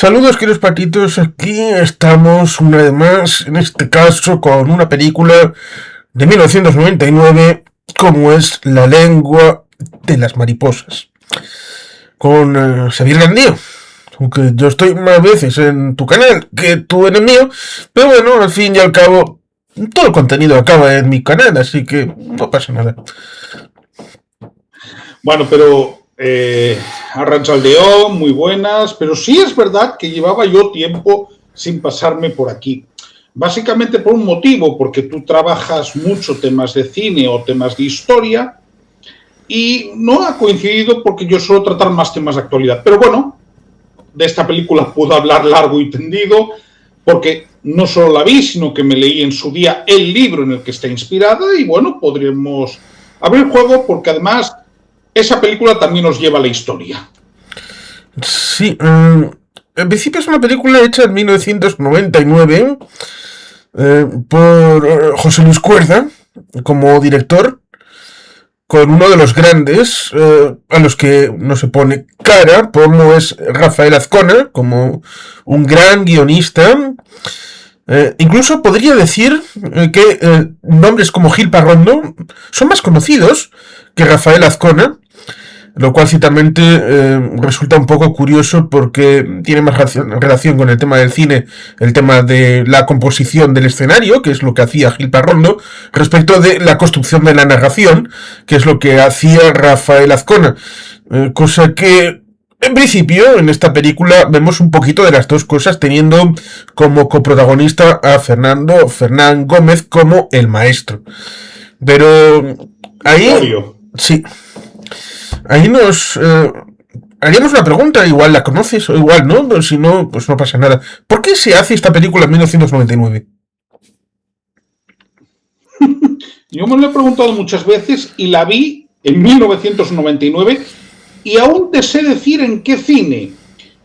Saludos, queridos patitos. Aquí estamos una vez más, en este caso con una película de 1999, como es La lengua de las mariposas, con Xavier Gandío. Aunque yo estoy más veces en tu canal que tú en el mío, pero bueno, al fin y al cabo, todo el contenido acaba en mi canal, así que no pasa nada. Bueno, pero Arrachaldeón, muy buenas, pero sí es verdad que llevaba yo tiempo sin pasarme por aquí. Básicamente por un motivo, porque tú trabajas mucho temas de cine o temas de historia y no ha coincidido porque yo suelo tratar más temas de actualidad. Pero bueno, de esta película puedo hablar largo y tendido porque no solo la vi, sino que me leí en su día el libro en el que está inspirada y bueno, podremos abrir juego porque además esa película también nos lleva a la historia. Sí, en principio es una película hecha en 1999 por José Luis Cuerda como director, con uno de los grandes a los que no se pone cara, como es Rafael Azcona, como un gran guionista. Incluso podría decir que nombres como Gil Parrondo son más conocidos que Rafael Azcona, lo cual ciertamente resulta un poco curioso porque tiene más relación con el tema del cine, el tema de la composición del escenario, que es lo que hacía Gil Parrondo, respecto de la construcción de la narración, que es lo que hacía Rafael Azcona. Cosa que, en principio, en esta película vemos un poquito de las dos cosas, teniendo como coprotagonista a Fernán Gómez como el maestro. Pero ahí... Sí. Ahí nos haríamos una pregunta, igual la conoces o igual no, pero si no, pues no pasa nada. ¿Por qué se hace esta película en 1999? Yo me lo he preguntado muchas veces y la vi en 1999 y aún te sé decir en qué cine.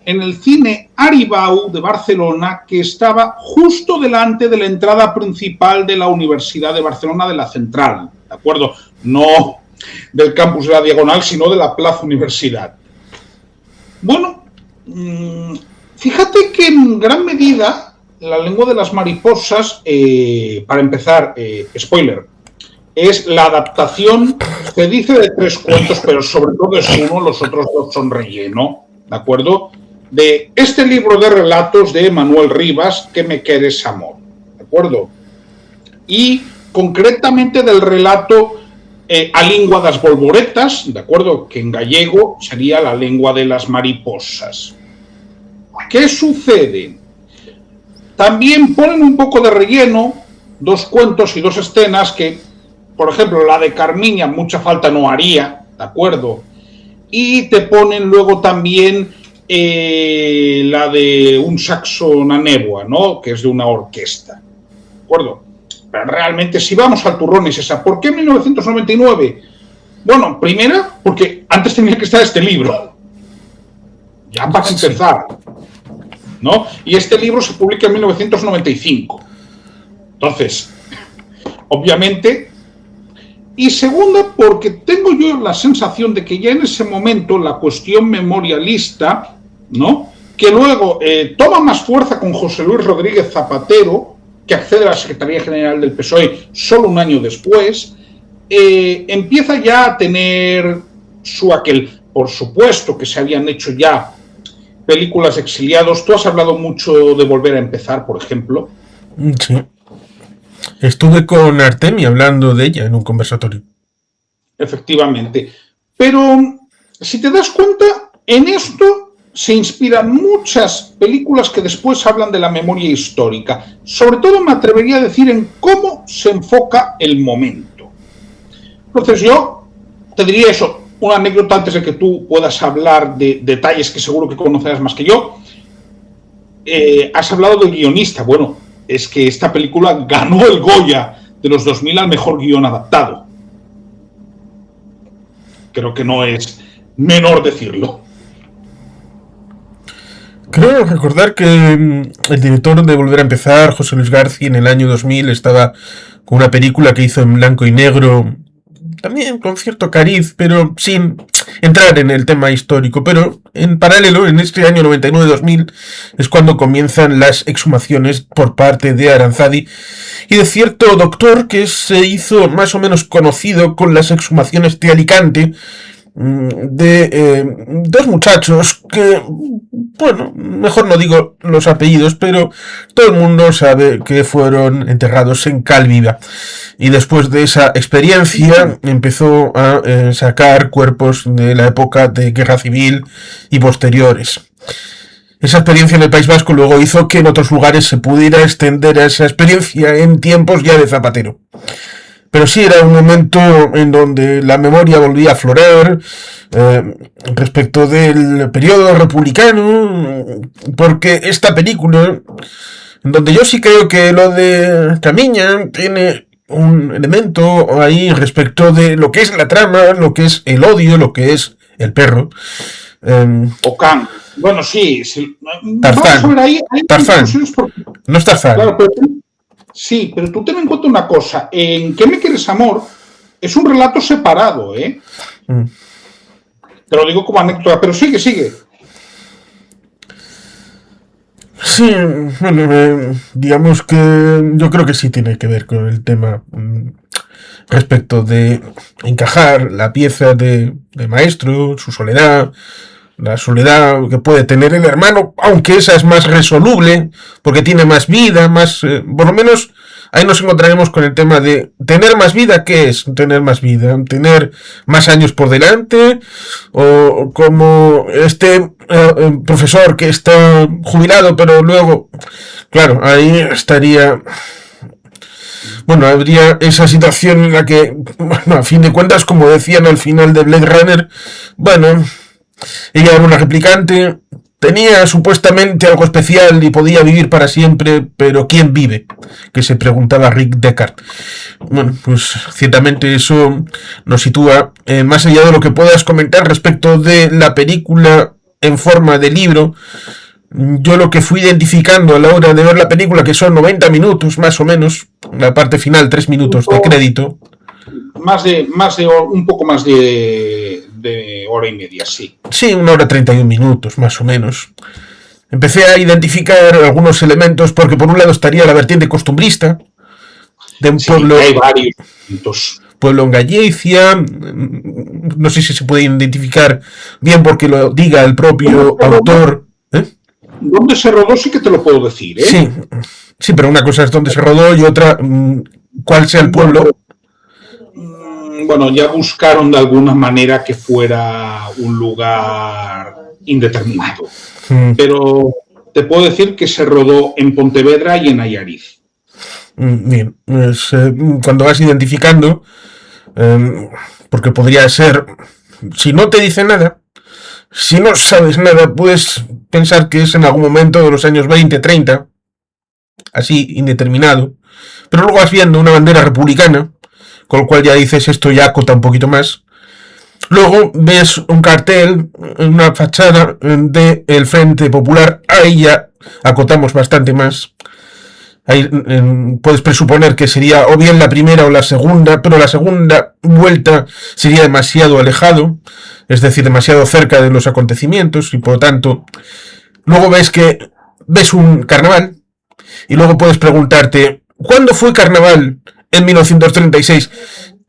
En el cine Aribau de Barcelona, que estaba justo delante de la entrada principal de la Universidad de Barcelona, de la Central, ¿de acuerdo? No del campus de la Diagonal, sino de la Plaza Universidad. Bueno, fíjate que en gran medida La lengua de las mariposas, para empezar, spoiler, es la adaptación, se dice de 3 cuentos, pero sobre todo es uno, los otros 2 son relleno, ¿de acuerdo? De este libro de relatos de Manuel Rivas, Que me queres amor, ¿de acuerdo? Y concretamente del relato A lingua das bolboretas, ¿de acuerdo? Que en gallego sería La lengua de las mariposas. ¿Qué sucede? También ponen un poco de relleno, 2 cuentos y 2 escenas que, por ejemplo, la de Carmiña mucha falta no haría, ¿de acuerdo? Y te ponen luego también la de un saxo na néboa, ¿no? Que es de una orquesta, ¿de acuerdo? Pero realmente, si vamos al turrón es esa. ¿Por qué 1999? Bueno, primera, porque antes tenía que estar este libro. Ya para empezar, ¿no? Y este libro se publica en 1995. Entonces, obviamente. Y segunda, porque tengo yo la sensación de que ya en ese momento la cuestión memorialista, ¿no? Que luego toma más fuerza con José Luis Rodríguez Zapatero, que accede a la Secretaría General del PSOE solo un año después, empieza ya a tener su aquel. Por supuesto que se habían hecho ya películas de exiliados. Tú has hablado mucho de Volver a empezar, por ejemplo. Sí. Estuve con Artemi hablando de ella en un conversatorio. Efectivamente. Pero, si te das cuenta, en esto se inspiran muchas películas que después hablan de la memoria histórica. Sobre todo me atrevería a decir en cómo se enfoca el momento. Entonces yo te diría eso, una anécdota antes de que tú puedas hablar de detalles que seguro que conocerás más que yo. Has hablado del guionista. Bueno, es que esta película ganó el Goya de los 2000 al mejor guión adaptado. Creo que no es menor decirlo. Creo recordar que el director de Volver a empezar, José Luis García, en el año 2000 estaba con una película que hizo en blanco y negro también con cierto cariz, pero sin entrar en el tema histórico. Pero en paralelo, en este año 99-2000, es cuando comienzan las exhumaciones por parte de Aranzadi y de cierto doctor que se hizo más o menos conocido con las exhumaciones de Alicante, de dos muchachos que, bueno, mejor no digo los apellidos, pero todo el mundo sabe que fueron enterrados en Calviva. Y después de esa experiencia empezó a sacar cuerpos de la época de Guerra Civil y posteriores. Esa experiencia en el País Vasco luego hizo que en otros lugares se pudiera extender a esa experiencia en tiempos ya de Zapatero. Pero sí era un momento en donde la memoria volvía a aflorar respecto del periodo republicano, porque esta película, en donde yo sí creo que lo de Camiña tiene un elemento ahí respecto de lo que es la trama, lo que es el odio, lo que es el perro. O Khan. Bueno, sí. Tarzán. Vamos a ver ahí. Tarzán. No es Tarzán. Claro, pero sí, pero tú ten en cuenta una cosa. En ¿Qué me quieres, amor? Es un relato separado, ¿eh? Te lo digo como anécdota, pero sigue. Sí, bueno, digamos que yo creo que sí tiene que ver con el tema respecto de encajar la pieza de maestro, su soledad, la soledad que puede tener el hermano, aunque esa es más resoluble, porque tiene más vida, más, por lo menos ahí nos encontraremos con el tema de tener más vida. ¿Qué es tener más vida? ¿Tener más años por delante? O como este profesor que está jubilado, pero luego, claro, ahí estaría... Bueno, habría esa situación en la que, bueno, a fin de cuentas, como decían al final de Blade Runner, bueno, ella era una replicante, tenía supuestamente algo especial y podía vivir para siempre, pero ¿quién vive? Que se preguntaba Rick Deckard. Bueno, pues ciertamente eso nos sitúa, más allá de lo que puedas comentar respecto de la película en forma de libro. Yo lo que fui identificando a la hora de ver la película, que son 90 minutos más o menos, la parte final 3 minutos de crédito. Un poco más de hora y media, sí. Sí, 1 hora 31 minutos más o menos. Empecé a identificar algunos elementos, porque por un lado estaría la vertiente costumbrista de un pueblo... Hay varios pueblo en Galicia, no sé si se puede identificar bien porque lo diga el propio autor. ¿Dónde se rodó? Sí que te lo puedo decir, ¿eh? Sí, pero una cosa es dónde se rodó y otra, cuál sea el pueblo. Bueno, ya buscaron de alguna manera que fuera un lugar indeterminado. Pero te puedo decir que se rodó en Pontevedra y en Nayarit. Bien, pues, cuando vas identificando, porque podría ser, si no te dice nada, si no sabes nada, puedes pensar que es en algún momento de los años 20, 30, así, indeterminado, pero luego vas viendo una bandera republicana, con lo cual ya dices, esto ya acota un poquito más. Luego ves un cartel, una fachada del Frente Popular, ahí ya acotamos bastante más. Ahí puedes presuponer que sería o bien la primera o la segunda, pero la segunda vuelta sería demasiado alejado, es decir, demasiado cerca de los acontecimientos, y por lo tanto, luego ves un carnaval, y luego puedes preguntarte, ¿cuándo fue carnaval en 1936?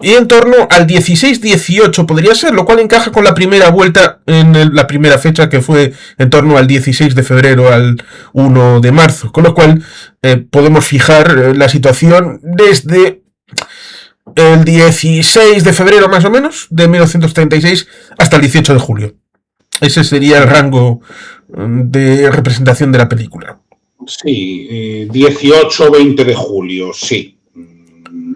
Y en torno al 16-18 podría ser, lo cual encaja con la primera vuelta en la primera fecha, que fue en torno al 16 de febrero al 1 de marzo. Con lo cual podemos fijar la situación desde el 16 de febrero más o menos de 1936 hasta el 18 de julio. Ese sería el rango de representación de la película. Sí, 18-20 de julio, sí.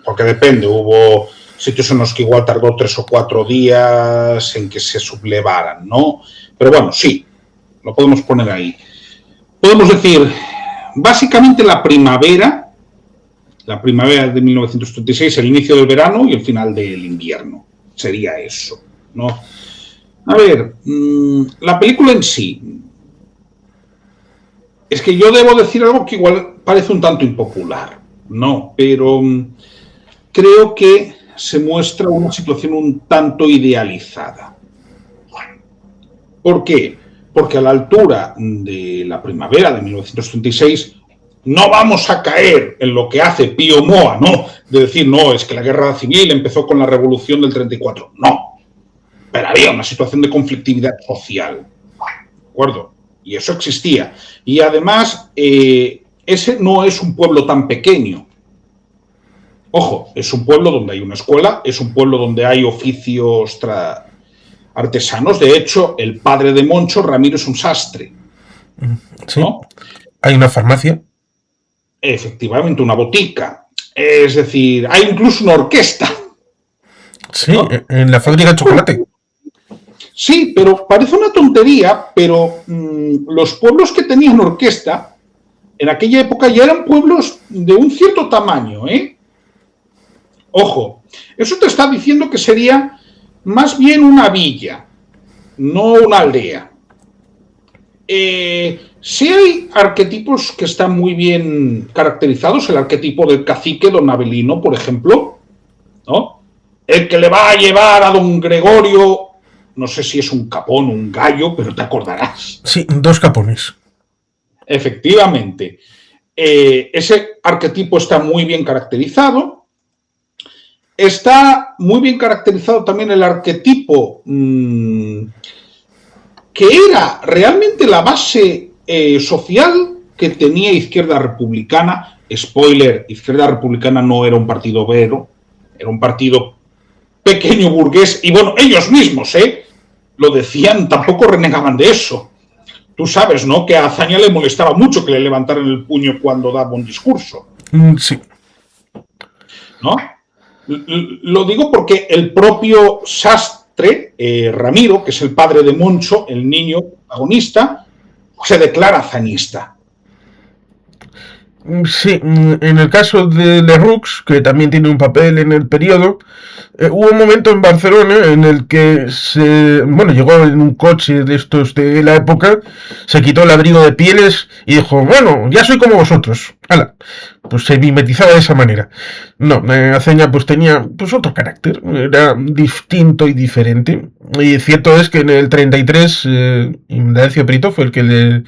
Porque depende, hubo sitios en los que igual tardó 3 o 4 días en que se sublevaran, ¿no? Pero bueno, sí, lo podemos poner ahí. Podemos decir, básicamente la primavera de 1936, el inicio del verano y el final del invierno. Sería eso, ¿no? A ver, la película en sí. Es que yo debo decir algo que igual parece un tanto impopular, ¿no? Pero creo que se muestra una situación un tanto idealizada. ¿Por qué? Porque a la altura de la primavera de 1936 no vamos a caer en lo que hace Pío Moa, ¿no? De decir, no, es que la guerra civil empezó con la revolución del 34. No, pero había una situación de conflictividad social, ¿de acuerdo? Y eso existía. Y además, ese no es un pueblo tan pequeño. Ojo, es un pueblo donde hay una escuela, es un pueblo donde hay oficios artesanos. De hecho, el padre de Moncho, Ramiro, es un sastre. Sí. ¿No? Hay una farmacia. Efectivamente, una botica. Es decir, hay incluso una orquesta. Sí, ¿no? en la fábrica de chocolate. Sí, pero parece una tontería, pero los pueblos que tenían orquesta en aquella época ya eran pueblos de un cierto tamaño, ¿eh? Ojo, eso te está diciendo que sería más bien una villa, no una aldea. Sí hay arquetipos que están muy bien caracterizados, el arquetipo del cacique don Avelino, por ejemplo, ¿no? El que le va a llevar a don Gregorio, no sé si es un capón o un gallo, pero te acordarás. Sí, 2 capones. Efectivamente. Ese arquetipo está muy bien caracterizado. Está muy bien caracterizado también el arquetipo que era realmente la base social que tenía Izquierda Republicana. Spoiler, Izquierda Republicana no era un partido obrero, era un partido pequeño burgués, y bueno, ellos mismos, lo decían, tampoco renegaban de eso. Tú sabes, ¿no?, que a Azaña le molestaba mucho que le levantaran el puño cuando daba un discurso. Sí. ¿No? Lo digo porque el propio sastre, Ramiro, que es el padre de Moncho, el niño protagonista, se declara azañista. Sí, en el caso de Leroux, que también tiene un papel en el periodo, hubo un momento en Barcelona en el que llegó en un coche de estos de la época, se quitó el abrigo de pieles y dijo, bueno, ya soy como vosotros. ¡Hala! Pues se mimetizaba de esa manera. No, Azaña pues tenía pues otro carácter, era distinto y diferente. Y cierto es que en el 33 Indalecio Prieto fue el que le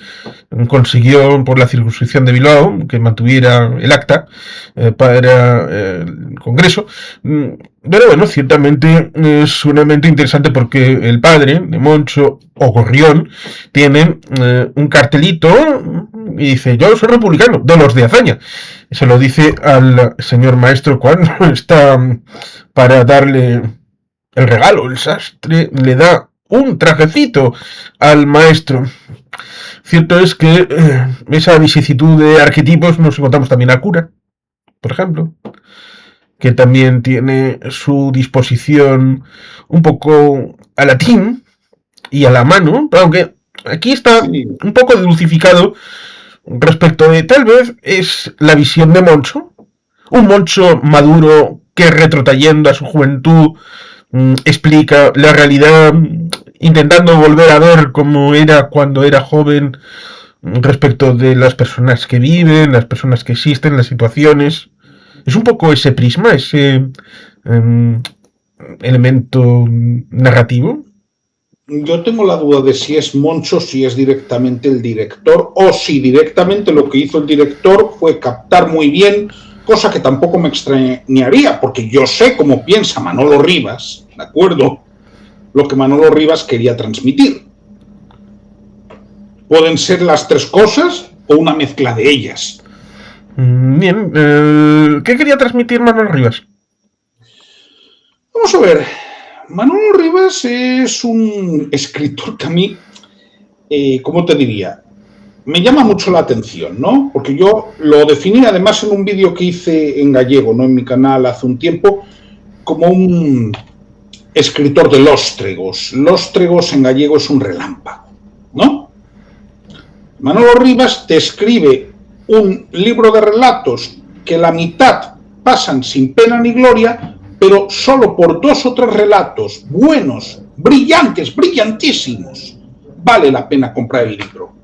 consiguió por la circunscripción de Bilbao que mantuviera el acta para el Congreso. Pero bueno, ciertamente es sumamente interesante porque el padre de Moncho o Gorrión tiene un cartelito y dice, yo soy republicano, de los de Azaña. Se lo dice al señor maestro cuando está para darle el regalo. El sastre le da un trajecito al maestro. Cierto es que esa vicisitud de arquetipos nos encontramos también a Cura, por ejemplo, que también tiene su disposición un poco a latín y a la mano, aunque aquí está un poco dulcificado respecto de tal vez es la visión de Moncho, un Moncho maduro que retrotrayendo a su juventud explica la realidad intentando volver a ver cómo era cuando era joven respecto de las personas que viven, las personas que existen, las situaciones. Es un poco ese prisma, ese elemento narrativo. Yo tengo la duda de si es Moncho, si es directamente el director, o si directamente lo que hizo el director fue captar muy bien, cosa que tampoco me extrañaría, porque yo sé cómo piensa Manolo Rivas, ¿de acuerdo? Lo que Manolo Rivas quería transmitir. Pueden ser las tres cosas o una mezcla de ellas. Bien, ¿qué quería transmitir Manolo Rivas? Vamos a ver. Manolo Rivas es un escritor que a mí, ¿cómo te diría? Me llama mucho la atención, ¿no? Porque yo lo definí además en un vídeo que hice en gallego, ¿no?, en mi canal hace un tiempo, como un escritor de lóstregos. Lóstregos en gallego es un relámpago, ¿no? Manolo Rivas te escribe un libro de relatos que la mitad pasan sin pena ni gloria, pero solo por 2 o 3 relatos buenos, brillantes, brillantísimos, vale la pena comprar el libro.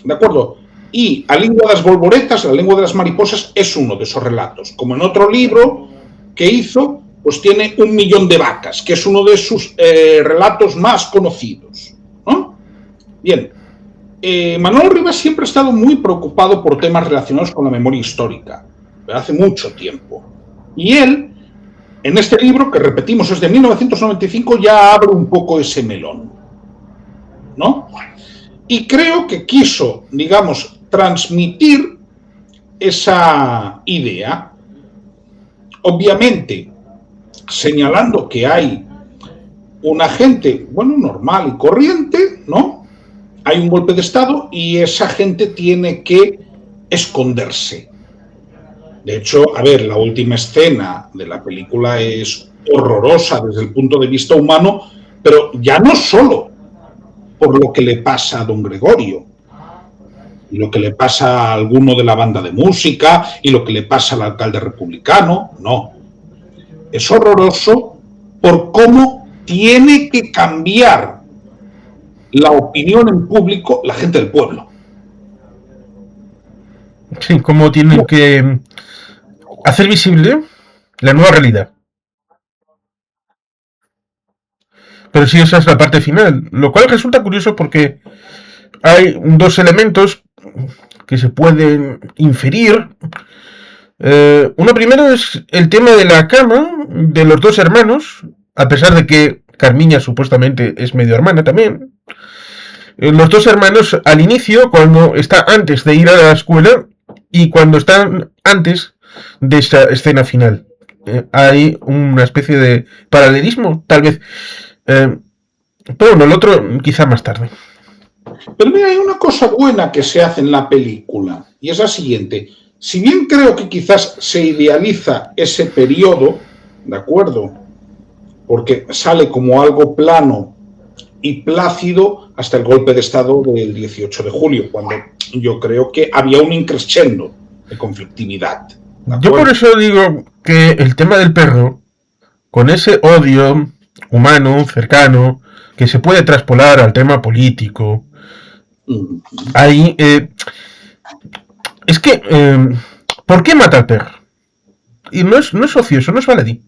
¿De acuerdo? Y A lengua das bolboretas, La lengua de las mariposas, es uno de esos relatos. Como en otro libro que hizo, pues tiene 1 millón de vacas, que es uno de sus relatos más conocidos, ¿no? Bien, Manolo Rivas siempre ha estado muy preocupado por temas relacionados con la memoria histórica, hace mucho tiempo. Y él, en este libro, que repetimos es de 1995, ya abre un poco ese melón, ¿no? Y creo que quiso, digamos, transmitir esa idea, obviamente señalando que hay una gente, bueno, normal y corriente, ¿no? Hay un golpe de Estado y esa gente tiene que esconderse. De hecho, a ver, la última escena de la película es horrorosa desde el punto de vista humano, pero ya no solo por lo que le pasa a don Gregorio, y lo que le pasa a alguno de la banda de música, y lo que le pasa al alcalde republicano, no. Es horroroso por cómo tiene que cambiar la opinión en público la gente del pueblo. Sí, cómo tienen que hacer visible la nueva realidad. Pero sí, esa es la parte final, lo cual resulta curioso porque hay dos elementos que se pueden inferir. Uno primero es el tema de la cama de los dos hermanos, a pesar de que Carmiña supuestamente es medio hermana también. Los dos hermanos al inicio, cuando está antes de ir a la escuela y cuando están antes de esa escena final. Hay una especie de paralelismo, tal vez. Pero bueno, el otro quizá más tarde. Pero mira, hay una cosa buena que se hace en la película, y es la siguiente. Si bien creo que quizás se idealiza ese periodo, ¿de acuerdo? Porque sale como algo plano y plácido hasta el golpe de Estado del 18 de julio, cuando yo creo que había un increscendo de conflictividad. Yo por eso digo que el tema del perro, con ese odio humano, cercano, que se puede traspolar al tema político, ahí... es que... ¿por qué mata al perro? Y no es ocioso, no es baladí.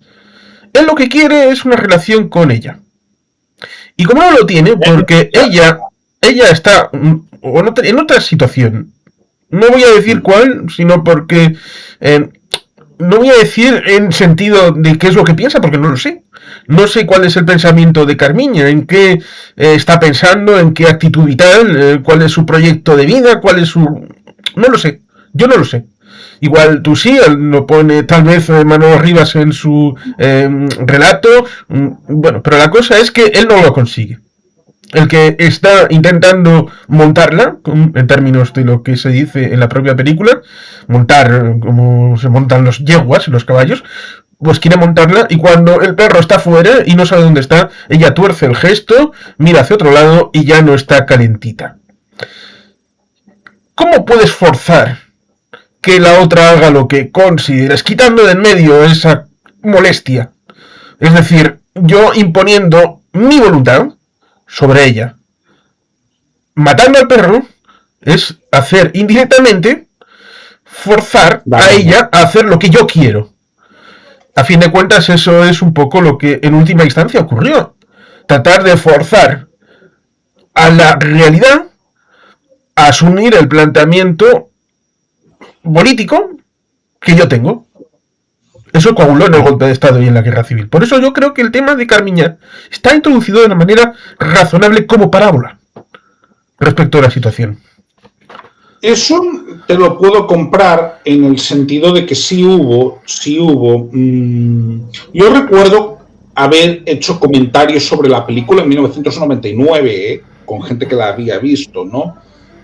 Él lo que quiere es una relación con ella. Y como no lo tiene, porque ella está en otra situación. No voy a decir cuál, sino porque no voy a decir en sentido de qué es lo que piensa, porque no lo sé. No sé cuál es el pensamiento de Carmiña, en qué está pensando, en qué actitud vital, cuál es su proyecto de vida, cuál es su... No lo sé, yo no lo sé. Igual tú sí, lo pone tal vez Manolo Rivas en su relato. Bueno, pero la cosa es que él no lo consigue. El que está intentando montarla, en términos de lo que se dice en la propia película, montar como se montan los yeguas y los caballos, pues quiere montarla y cuando el perro está fuera y no sabe dónde está, ella tuerce el gesto, mira hacia otro lado y ya no está calentita. ¿Cómo puedes forzar que la otra haga lo que consideras, quitando de en medio esa molestia? Es decir, yo imponiendo mi voluntad sobre ella. Matando al perro es hacer indirectamente forzar a ella a hacer lo que yo quiero. A fin de cuentas, eso es un poco lo que en última instancia ocurrió. Tratar de forzar a la realidad a asumir el planteamiento político que yo tengo. Eso coaguló en el golpe de Estado y en la guerra civil. Por eso yo creo que el tema de Carmiña está introducido de una manera razonable como parábola respecto a la situación. Eso te lo puedo comprar en el sentido de que sí hubo. Yo recuerdo haber hecho comentarios sobre la película en 1999, con gente que la había visto, ¿no?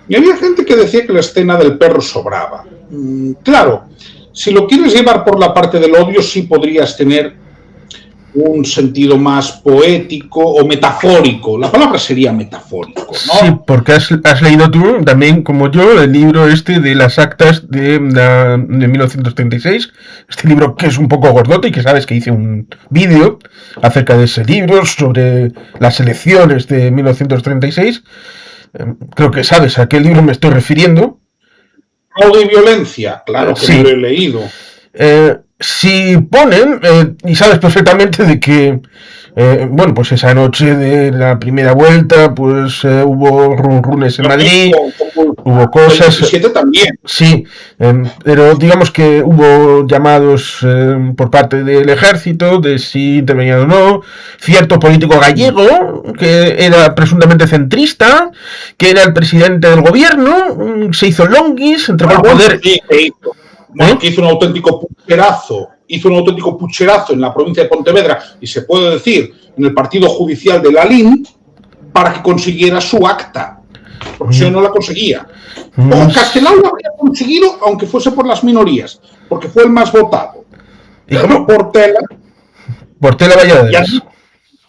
Y había gente que decía que la escena del perro sobraba. Claro, si lo quieres llevar por la parte del odio, sí podrías tener un sentido más poético o metafórico. La palabra sería metafórico, ¿no? Sí, porque has leído tú también, como yo, el libro este de las actas de 1936. Este libro que es un poco gordote y que sabes que hice un vídeo acerca de ese libro sobre las elecciones de 1936. Creo que sabes a qué libro me estoy refiriendo. Odio y violencia, claro que sí. No lo he leído. si ponen, y sabes perfectamente de que, bueno, pues esa noche de la primera vuelta, pues hubo runrunes en Lo Madrid, mismo, como hubo el cosas, 17 también. sí, pero digamos que hubo llamados por parte del ejército de si intervenían o no, cierto político gallego que era presuntamente centrista, que era el presidente del gobierno, se hizo longuis, entregó el Bueno, poder, sí, que hizo. Bueno, ¿eh? que hizo un auténtico pucherazo en la provincia de Pontevedra y se puede decir en el partido judicial de Lalín para que consiguiera su acta, porque si no, no la conseguía. Ojo, Castelao lo habría conseguido aunque fuese por las minorías, porque fue el más votado. ¿Y Pero cómo? Portela, Portela y Valladares. además,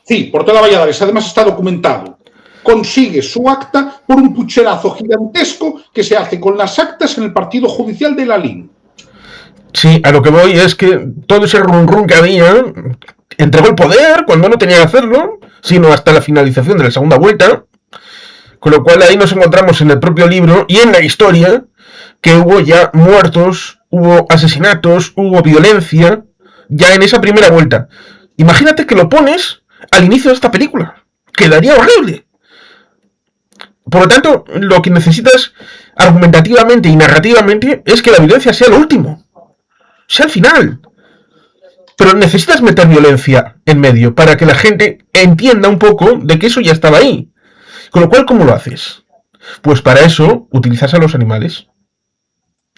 sí, Portela Valladares, además está documentado, consigue su acta por un pucherazo gigantesco que se hace con las actas en el partido judicial de Lalín. Sí, a lo que voy es que todo ese run run que había entregó el poder cuando no tenía que hacerlo, sino hasta la finalización de la segunda vuelta, con lo cual ahí nos encontramos en el propio libro y en la historia que hubo ya muertos, hubo asesinatos, hubo violencia, ya en esa primera vuelta. Imagínate que lo pones al inicio de esta película. Quedaría horrible. Por lo tanto, lo que necesitas argumentativamente y narrativamente es que la violencia sea lo último, sea el final. Pero necesitas meter violencia en medio para que la gente entienda un poco de que eso ya estaba ahí. Con lo cual, ¿cómo lo haces? Pues para eso utilizas a los animales.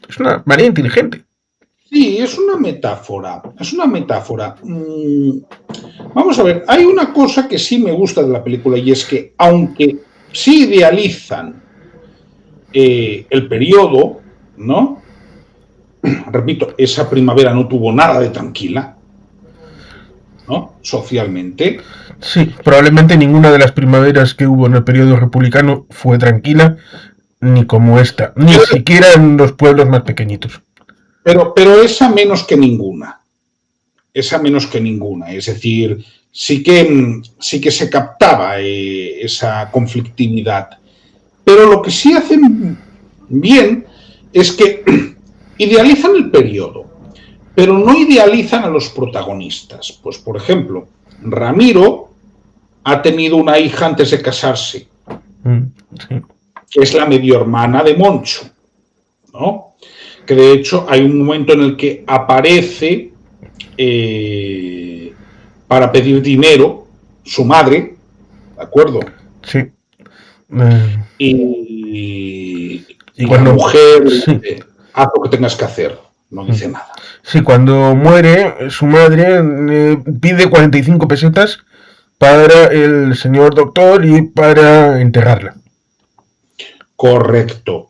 Es una manera inteligente. Sí, es una metáfora, es una metáfora. Vamos a ver, hay una cosa que sí me gusta de la película y es que aunque sí idealizan el periodo, ¿no? Repito, esa primavera no tuvo nada de tranquila, ¿no? Socialmente. Sí, probablemente ninguna de las primaveras que hubo en el periodo republicano fue tranquila, ni como esta, ni Pero, siquiera en los pueblos más pequeñitos. pero esa menos que ninguna, esa menos que ninguna. Es decir, sí que se captaba esa conflictividad. Pero lo que sí hacen bien es que idealizan el periodo, pero no idealizan a los protagonistas. Pues, por ejemplo, Ramiro ha tenido una hija antes de casarse, Sí. que es la medio hermana de Moncho, ¿no? Que de hecho hay un momento en el que aparece para pedir dinero su madre, ¿de acuerdo? Sí. Y, Y y la cuando. mujer le Sí. dice, haz lo que tengas que hacer, no dice nada. Sí, cuando muere, su madre pide 45 pesetas para el señor doctor y para enterrarla. Correcto.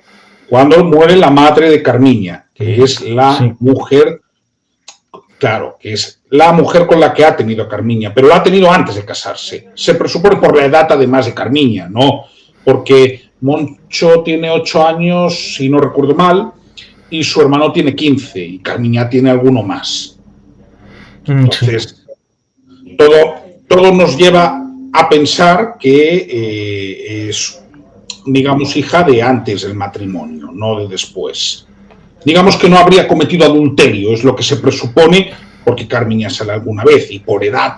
Cuando muere la madre de Carmiña, que es la Sí. mujer, claro, que es la mujer con la que ha tenido a Carmiña, pero la ha tenido antes de casarse. Se presupone por la edad además de Carmiña, ¿no? Porque Moncho tiene 8 años, si no recuerdo mal, y su hermano tiene 15, y Carmiña tiene alguno más. Sí. Entonces, todo nos lleva a pensar que es, digamos, hija de antes del matrimonio, no de después. Digamos que no habría cometido adulterio, es lo que se presupone, porque Carmen ya sale alguna vez y por edad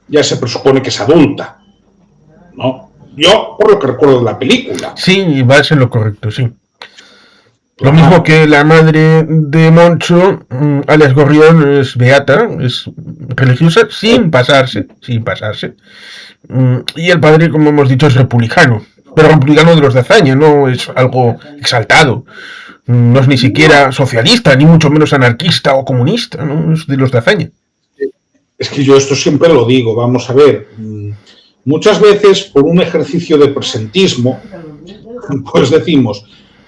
ya se presupone que es adulta, ¿no? Yo, por lo que recuerdo de la película. Sí, va a ser lo correcto, sí. Lo mismo Claro. que la madre de Moncho, alias Gorrión, es beata, es religiosa, sin pasarse, sin pasarse. Y el padre, como hemos dicho, es republicano, pero republicano de los de hazaña, no es algo exaltado. No es ni siquiera socialista, ni mucho menos anarquista o comunista, ¿no? Es de los de hazaña. Es que yo esto siempre lo digo, vamos a ver. Muchas veces, por un ejercicio de presentismo, pues decimos,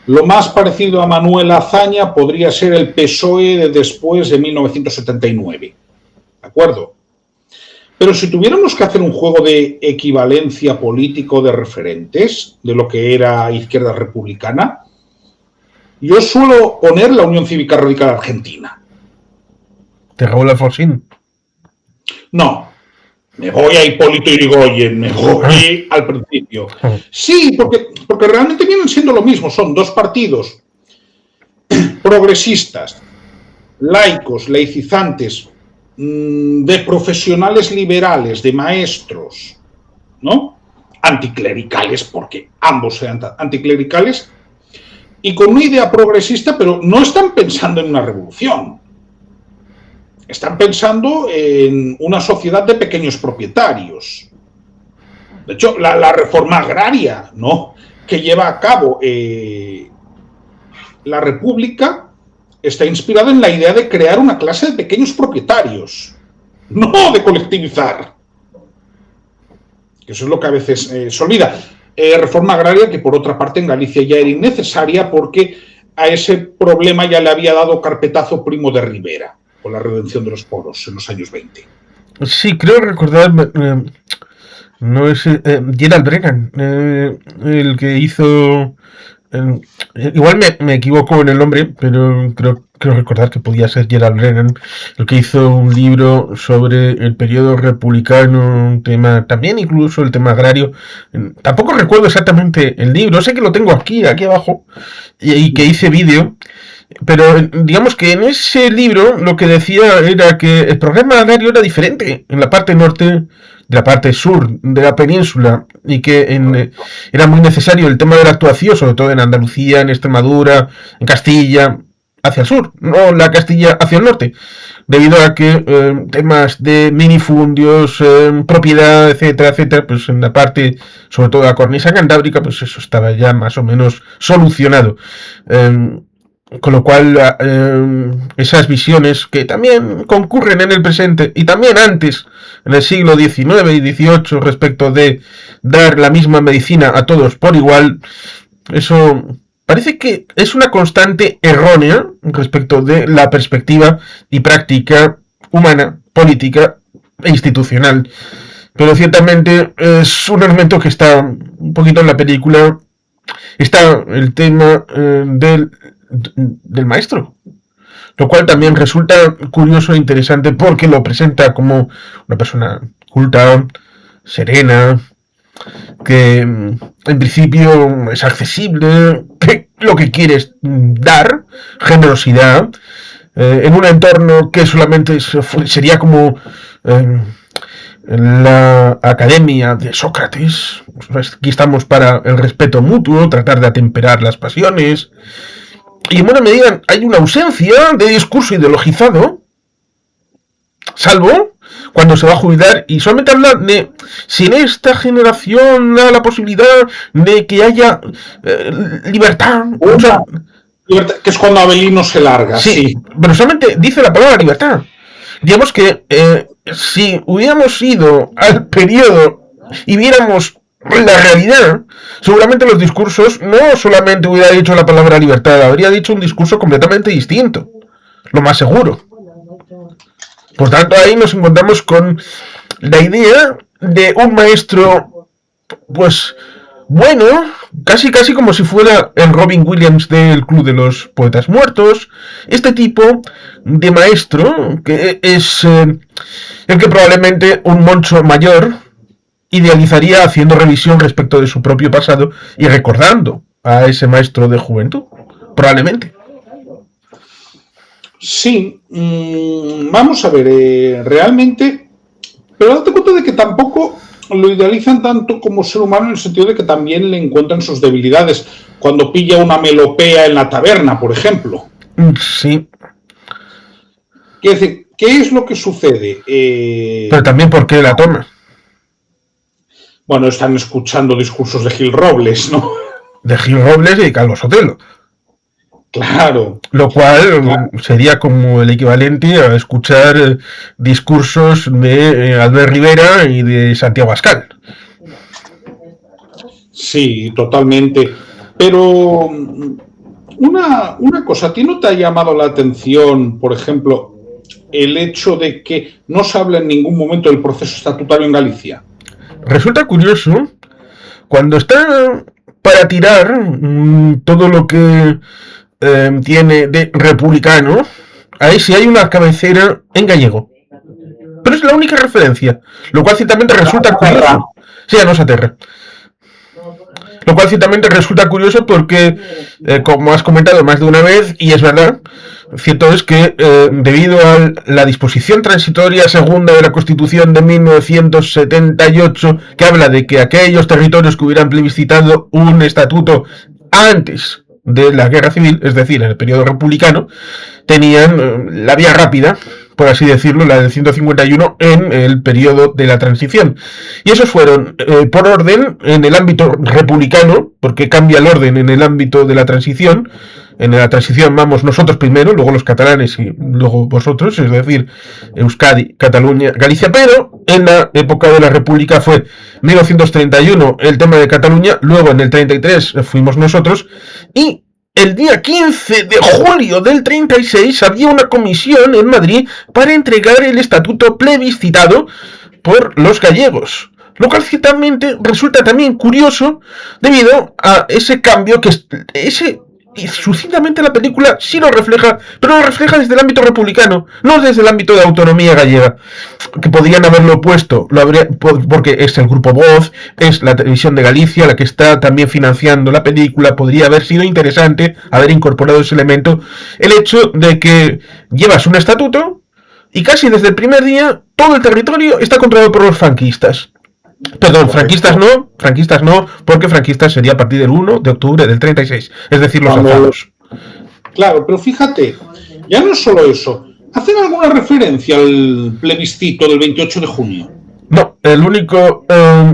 lo más parecido a Manuel Azaña podría ser el PSOE de después de 1979. ¿De acuerdo? Pero si tuviéramos que hacer un juego de equivalencia político de referentes de lo que era izquierda republicana, yo suelo poner la Unión Cívica Radical Argentina. De Raúl Alfonsín. No, me voy a Hipólito Yrigoyen, me voy al principio. Sí, porque realmente vienen siendo lo mismo, son dos partidos progresistas, laicos, laicizantes, de profesionales liberales, de maestros, ¿no? Anticlericales, porque ambos sean anticlericales, y con una idea progresista, pero no están pensando en una revolución. Están pensando en una sociedad de pequeños propietarios. De hecho, la reforma agraria, ¿no?, que lleva a cabo la República está inspirada en la idea de crear una clase de pequeños propietarios, no de colectivizar. Eso es lo que a veces se olvida. Reforma agraria que, por otra parte, en Galicia ya era innecesaria porque a ese problema ya le había dado carpetazo Primo de Rivera con la redención de los poros en los años 20. Sí, creo recordar, no es Gerald Brennan, el que hizo... igual me equivoco en el nombre, pero creo recordar que podía ser Gerald Brennan, el que hizo un libro sobre el periodo republicano, un tema, también incluso el tema agrario. Tampoco recuerdo exactamente el libro, sé que lo tengo aquí abajo, y que hice vídeo. Pero digamos que en ese libro lo que decía era que el programa agrario era diferente en la parte norte de la parte sur de la península y que era muy necesario el tema de la actuación, sobre todo en Andalucía, en Extremadura, en Castilla, hacia el sur, no la Castilla hacia el norte, debido a que temas de minifundios, propiedad, etcétera, etcétera, pues en la parte, sobre todo de la cornisa cantábrica, pues eso estaba ya más o menos solucionado. Con lo cual, esas visiones que también concurren en el presente y también antes, en el siglo XIX y XVIII, respecto de dar la misma medicina a todos por igual, eso parece que es una constante errónea respecto de la perspectiva y práctica humana, política e institucional. Pero ciertamente es un elemento que está un poquito en la película. Está el tema del maestro, lo cual también resulta curioso e interesante porque lo presenta como una persona culta, serena, que en principio es accesible, que lo que quiere es dar generosidad, en un entorno que solamente sería como la academia de Sócrates. Aquí estamos para el respeto mutuo, tratar de atemperar las pasiones. Y en buena medida hay una ausencia de discurso ideologizado, salvo cuando se va a jubilar y solamente habla de si en esta generación da la posibilidad de que haya libertad. O sea, libertad, que es cuando Avelino se larga. Sí, pero solamente dice la palabra libertad. Digamos que si hubiéramos ido al periodo y viéramos la realidad, seguramente los discursos no solamente hubiera dicho la palabra libertad, habría dicho un discurso completamente distinto, lo más seguro. Por tanto, ahí nos encontramos con la idea de un maestro, pues, bueno, casi como si fuera el Robin Williams del Club de los Poetas Muertos, este tipo de maestro que es el que probablemente un Moncho mayor idealizaría haciendo revisión respecto de su propio pasado y recordando a ese maestro de juventud, probablemente. Sí, vamos a ver, realmente, pero date cuenta de que tampoco lo idealizan tanto como ser humano en el sentido de que también le encuentran sus debilidades cuando pilla una melopea en la taberna, por ejemplo. Sí. Quiero decir, ¿qué es lo que sucede? Pero también por qué la toma. Bueno, están escuchando discursos de Gil Robles, ¿no? De Gil Robles y de Calvo Sotelo. Claro. Lo cual sería como el equivalente a escuchar discursos de Albert Rivera y de Santiago Abascal. Sí, totalmente. Pero una cosa, ¿a ti no te ha llamado la atención, por ejemplo, el hecho de que no se habla en ningún momento del proceso estatutario en Galicia? Resulta curioso, cuando está para tirar todo lo que tiene de republicano, ahí sí hay una cabecera en gallego. Pero es la única referencia, lo cual ciertamente resulta curioso. Sí, a Nosa Terra. Lo cual ciertamente resulta curioso porque, como has comentado más de una vez, y es verdad, cierto es que debido a la disposición transitoria segunda de la Constitución de 1978, que habla de que aquellos territorios que hubieran plebiscitado un estatuto antes de la guerra civil, es decir, en el periodo republicano, tenían la vía rápida, por así decirlo, la del 151 en el periodo de la transición. Y esos fueron por orden en el ámbito republicano, porque cambia el orden en el ámbito de la transición. En la transición vamos nosotros primero, luego los catalanes y luego vosotros, es decir, Euskadi, Cataluña, Galicia, pero en la época de la República fue 1931 el tema de Cataluña, luego en el 33 fuimos nosotros, y el día 15 de julio del 36 había una comisión en Madrid para entregar el estatuto plebiscitado por los gallegos. Lo cual ciertamente resulta también curioso debido a ese cambio que y sucintamente la película sí lo refleja, pero lo refleja desde el ámbito republicano, no desde el ámbito de autonomía gallega, que podrían haberlo puesto, porque es el grupo Voz, es la televisión de Galicia la que está también financiando la película, podría haber sido interesante haber incorporado ese elemento, el hecho de que llevas un estatuto y casi desde el primer día todo el territorio está controlado por los franquistas. Perdón, franquistas no, porque franquistas sería a partir del 1 de octubre del 36, es decir, los alzados. Claro, pero fíjate, ya no es solo eso. ¿Hacen alguna referencia al plebiscito del 28 de junio? No, el único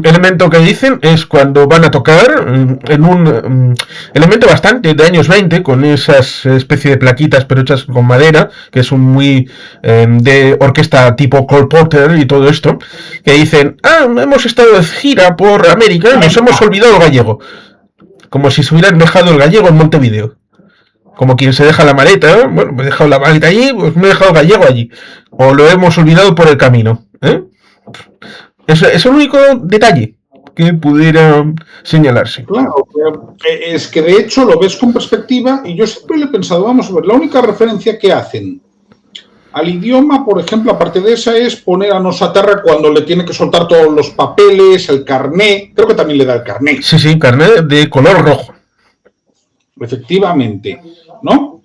elemento que dicen es cuando van a tocar en un elemento bastante de años 20, con esas especie de plaquitas pero hechas con madera, que es un muy de orquesta tipo Cole Porter y todo esto, que dicen, hemos estado de gira por América y nos hemos olvidado el gallego. Como si se hubieran dejado el gallego en Montevideo. Como quien se deja la maleta, bueno, me he dejado la maleta allí, pues me he dejado el gallego allí. O lo hemos olvidado por el camino, Es el único detalle que pudiera señalarse. Claro, es que de hecho lo ves con perspectiva y yo siempre le he pensado, vamos a ver, la única referencia que hacen al idioma, por ejemplo, aparte de esa, es poner a Nosaterra cuando le tiene que soltar todos los papeles, el carné, creo que también le da el carné. Sí, carné de color rojo. Efectivamente, ¿no?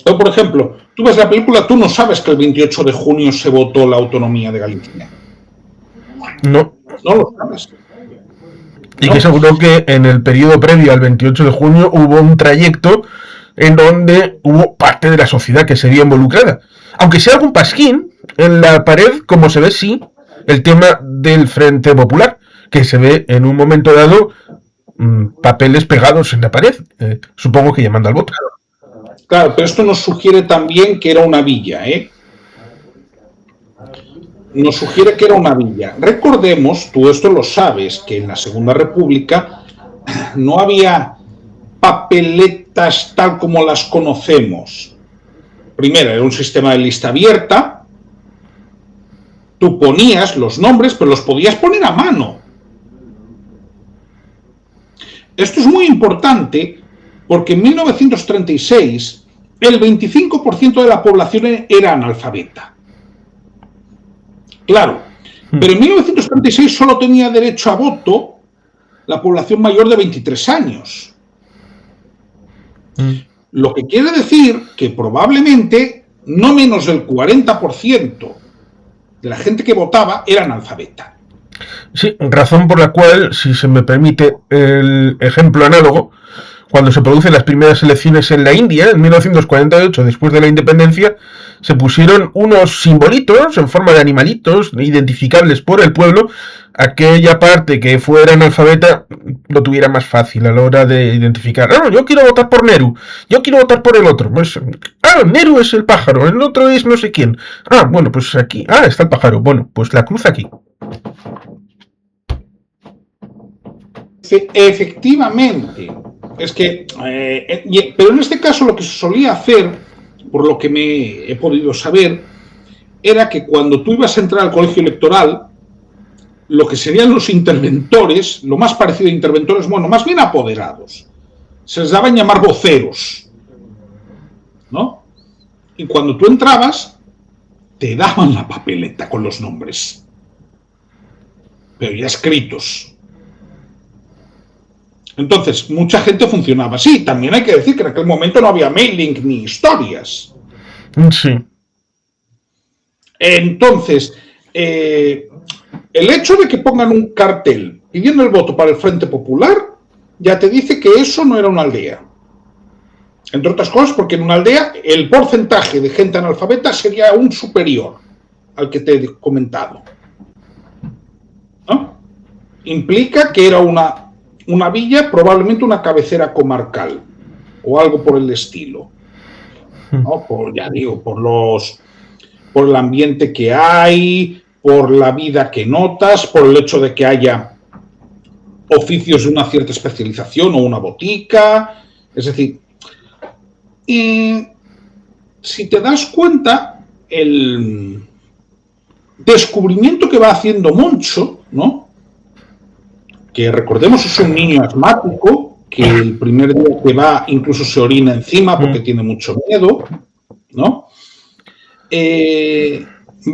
O, por ejemplo, tú ves la película, tú no sabes que el 28 de junio se votó la autonomía de Galicia. No. No lo sabes. Y que seguro que en el periodo previo al 28 de junio hubo un trayecto en donde hubo parte de la sociedad que se vio involucrada. Aunque sea algún pasquín, en la pared, como se ve, sí, el tema del Frente Popular, que se ve en un momento dado papeles pegados en la pared, supongo que llamando al voto. Claro, pero esto nos sugiere también que era una villa, Nos sugiere que era una villa. Recordemos, tú esto lo sabes, que en la Segunda República no había papeletas tal como las conocemos. Primero, era un sistema de lista abierta. Tú ponías los nombres, pero los podías poner a mano. Esto es muy importante porque en 1936 el 25% de la población era analfabeta. Claro, pero en 1936 solo tenía derecho a voto la población mayor de 23 años. Lo que quiere decir que probablemente no menos del 40% de la gente que votaba era analfabeta. Sí, razón por la cual, si se me permite el ejemplo análogo, cuando se producen las primeras elecciones en la India, en 1948, después de la independencia, se pusieron unos simbolitos en forma de animalitos identificables por el pueblo. Aquella parte que fuera analfabeta lo tuviera más fácil a la hora de identificar. Yo quiero votar por Nehru, yo quiero votar por el otro. Pues, Nehru es el pájaro, el otro es no sé quién. Bueno, pues aquí, está el pájaro. Bueno, pues la cruz aquí. Efectivamente. Es que, pero en este caso lo que se solía hacer, por lo que me he podido saber, era que cuando tú ibas a entrar al colegio electoral, lo que serían los interventores, lo más parecido a interventores, bueno, más bien apoderados, se les daban llamar voceros, ¿no? Y cuando tú entrabas, te daban la papeleta con los nombres, pero ya escritos. Entonces, mucha gente funcionaba así. También hay que decir que en aquel momento no había mailing ni historias. Sí. Entonces, el hecho de que pongan un cartel pidiendo el voto para el Frente Popular ya te dice que eso no era una aldea. Entre otras cosas, porque en una aldea el porcentaje de gente analfabeta sería aún superior al que te he comentado, ¿no? Implica que era una villa, probablemente una cabecera comarcal o algo por el estilo, ¿no? Ya digo, por el ambiente que hay, por la vida que notas, por el hecho de que haya oficios de una cierta especialización o una botica, es decir, y si te das cuenta, el descubrimiento que va haciendo Moncho, ¿no? Que recordemos es un niño asmático, que el primer día que va incluso se orina encima porque tiene mucho miedo, ¿no?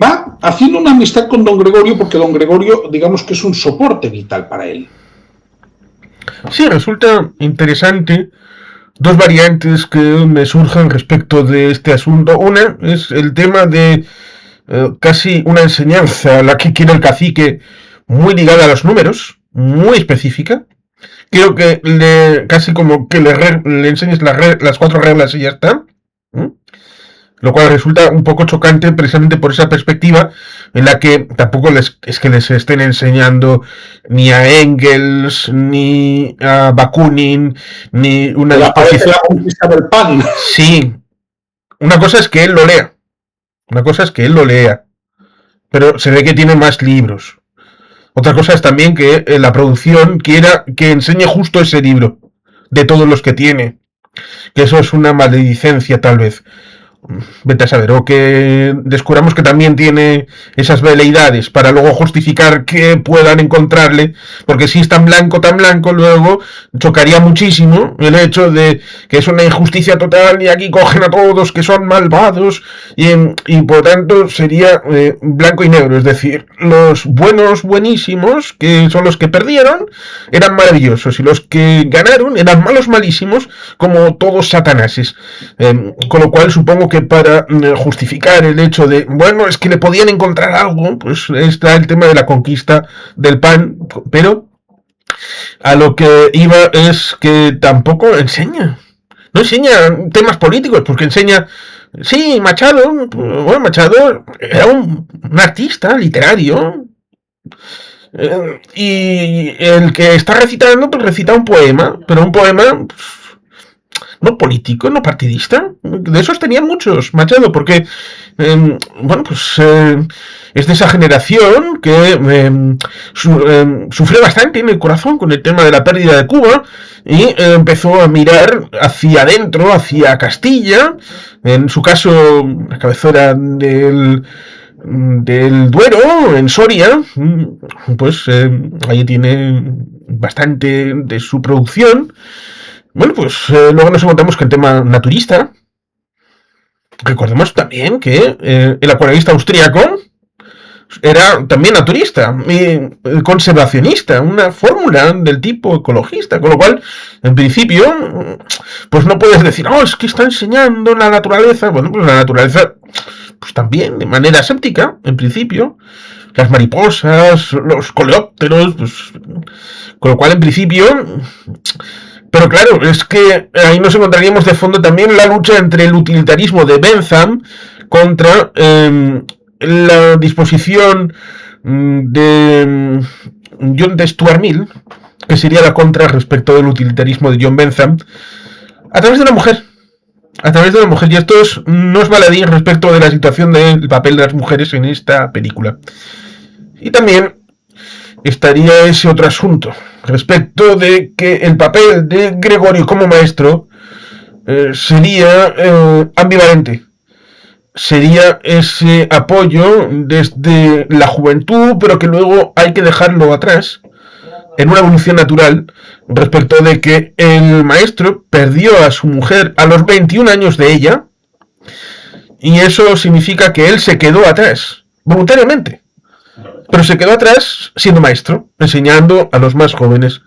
Va haciendo una amistad con don Gregorio porque don Gregorio, digamos que es un soporte vital para él. Sí, resulta interesante dos variantes que me surjan respecto de este asunto. Una es el tema de casi una enseñanza a la que quiere el cacique muy ligada a los números, muy específica. Quiero que casi como que le enseñes las 4 reglas y ya está. ¿Mm? Lo cual resulta un poco chocante precisamente por esa perspectiva en la que tampoco es que les estén enseñando ni a Engels, ni a Bakunin, ni una disposición. La conquista del pan. Sí. Una cosa es que él lo lea. Pero se ve que tiene más libros. Otra cosa es también que la producción quiera que enseñe justo ese libro de todos los que tiene. Que eso es una maledicencia tal vez. Vete a saber, o que descubramos que también tiene esas veleidades para luego justificar que puedan encontrarle, porque si es tan blanco, luego chocaría muchísimo el hecho de que es una injusticia total y aquí cogen a todos que son malvados y por tanto sería blanco y negro, es decir, los buenos buenísimos, que son los que perdieron, eran maravillosos y los que ganaron eran malos malísimos, como todos satanases, con lo cual supongo que para justificar el hecho de, bueno, es que le podían encontrar algo, pues está el tema de la conquista del pan, pero a lo que iba es que tampoco enseña. No enseña temas políticos, porque enseña... Sí, Machado, bueno, Machado era un artista literario, y el que está recitando, pues recita un poema, pero un poema... Pues, no político, no partidista. De esos tenían muchos, Machado, porque, bueno, pues es de esa generación que sufrió bastante en el corazón con el tema de la pérdida de Cuba y empezó a mirar hacia adentro, hacia Castilla, en su caso, la cabecera del Duero, en Soria, pues ahí tiene bastante de su producción. Bueno, pues luego nos encontramos que el tema naturista. Recordemos también que el acuarelista austríaco era también naturista y conservacionista, una fórmula del tipo ecologista, con lo cual, en principio, pues no puedes decir, oh, es que está enseñando la naturaleza. Bueno, pues la naturaleza, pues también, de manera séptica, en principio, las mariposas, los coleópteros, pues, con lo cual, en principio... Pero claro, es que ahí nos encontraríamos de fondo también la lucha entre el utilitarismo de Bentham contra la disposición de John de Stuart Mill, que sería la contra respecto del utilitarismo de John Bentham, a través de una mujer. Y esto no es baladí respecto de la situación del papel de las mujeres en esta película. Y también estaría ese otro asunto respecto de que el papel de Gregorio como maestro sería ambivalente. Sería ese apoyo desde la juventud, pero que luego hay que dejarlo atrás en una evolución natural respecto de que el maestro perdió a su mujer a los 21 años de ella y eso significa que él se quedó atrás voluntariamente. Pero se quedó atrás siendo maestro, enseñando a los más jóvenes.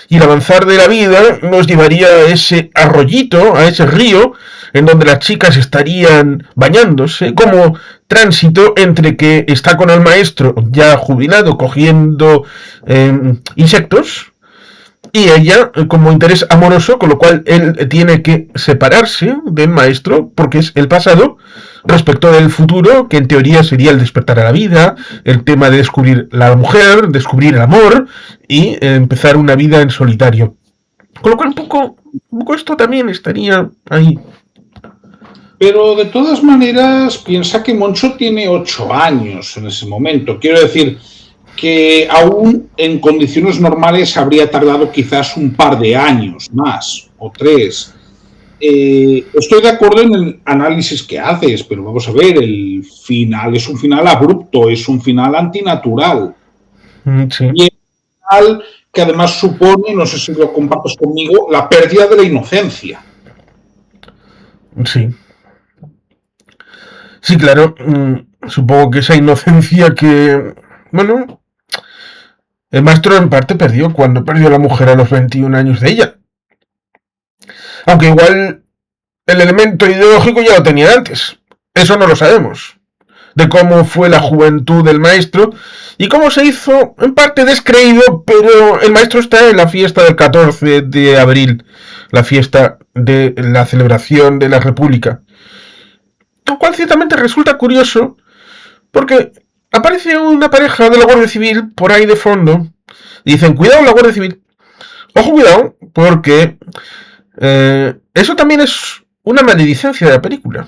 Y el avanzar de la vida nos llevaría a ese arroyito, a ese río, en donde las chicas estarían bañándose, como tránsito entre que está con el maestro ya jubilado cogiendo insectos, y ella como interés amoroso, con lo cual él tiene que separarse del maestro porque es el pasado respecto del futuro, que en teoría sería el despertar a la vida, el tema de descubrir la mujer, descubrir el amor y empezar una vida en solitario. Con lo cual un poco esto también estaría ahí. Pero de todas maneras, piensa que Moncho tiene 8 años en ese momento. Quiero decir que aún en condiciones normales habría tardado quizás un par de años más, o 3. Estoy de acuerdo en el análisis que haces, pero vamos a ver, el final es un final abrupto, es un final antinatural. Sí. Y es un final que además supone, no sé si lo compartes conmigo, la pérdida de la inocencia. Sí. Sí, claro. Supongo que esa inocencia que, bueno, el maestro en parte perdió cuando perdió a la mujer a los 21 años de ella. Aunque igual el elemento ideológico ya lo tenía antes. Eso no lo sabemos. De cómo fue la juventud del maestro y cómo se hizo en parte descreído, pero el maestro está en la fiesta del 14 de abril, la fiesta de la celebración de la República. Lo cual ciertamente resulta curioso porque aparece una pareja de la Guardia Civil por ahí de fondo y dicen, cuidado la Guardia Civil. Ojo, cuidado, porque eso también es una maledicencia de la película.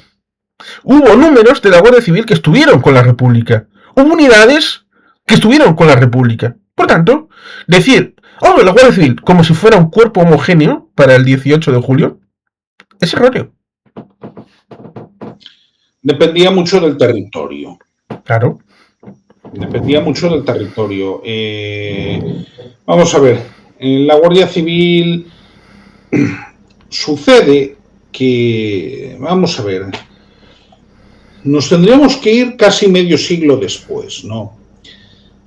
Hubo números de la Guardia Civil que estuvieron con la República. Hubo unidades que estuvieron con la República. Por tanto, decir, oh, la Guardia Civil, como si fuera un cuerpo homogéneo para el 18 de julio, es erróneo. Dependía mucho del territorio. Claro. Dependía mucho del territorio. Vamos a ver, en la Guardia Civil sucede que, vamos a ver, nos tendríamos que ir casi medio siglo después, ¿no?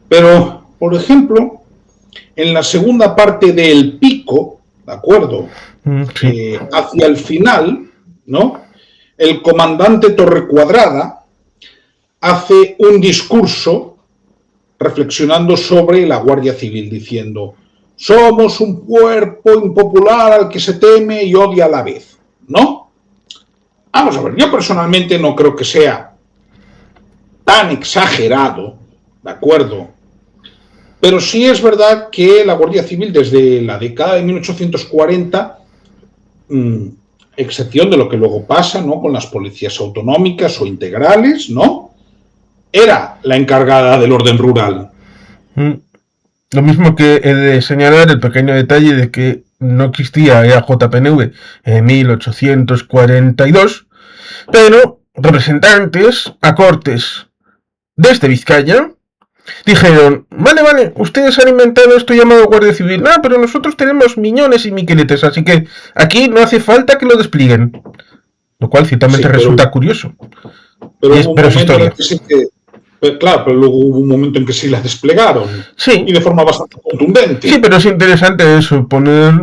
Pero, por ejemplo, en la segunda parte del Pico, ¿de acuerdo? Sí. Hacia el final, ¿no? El comandante Torrecuadrada hace un discurso reflexionando sobre la Guardia Civil, diciendo: somos un cuerpo impopular al que se teme y odia a la vez, ¿no? Vamos a ver, yo personalmente no creo que sea tan exagerado, ¿de acuerdo? Pero sí es verdad que la Guardia Civil desde la década de 1840, excepción de lo que luego pasa, ¿no?, con las policías autonómicas o integrales, ¿no?, era la encargada del orden rural. Lo mismo que he de señalar el pequeño detalle de que no existía EAJPNV en 1842, pero representantes a Cortes desde Vizcaya dijeron, vale, ustedes han inventado esto llamado Guardia Civil, pero nosotros tenemos miñones y miqueletes, así que aquí no hace falta que lo desplieguen. Lo cual ciertamente resulta curioso. Pero es historia. Claro, pero luego hubo un momento en que sí la desplegaron. Sí. Y de forma bastante contundente. Sí, pero es interesante eso, poner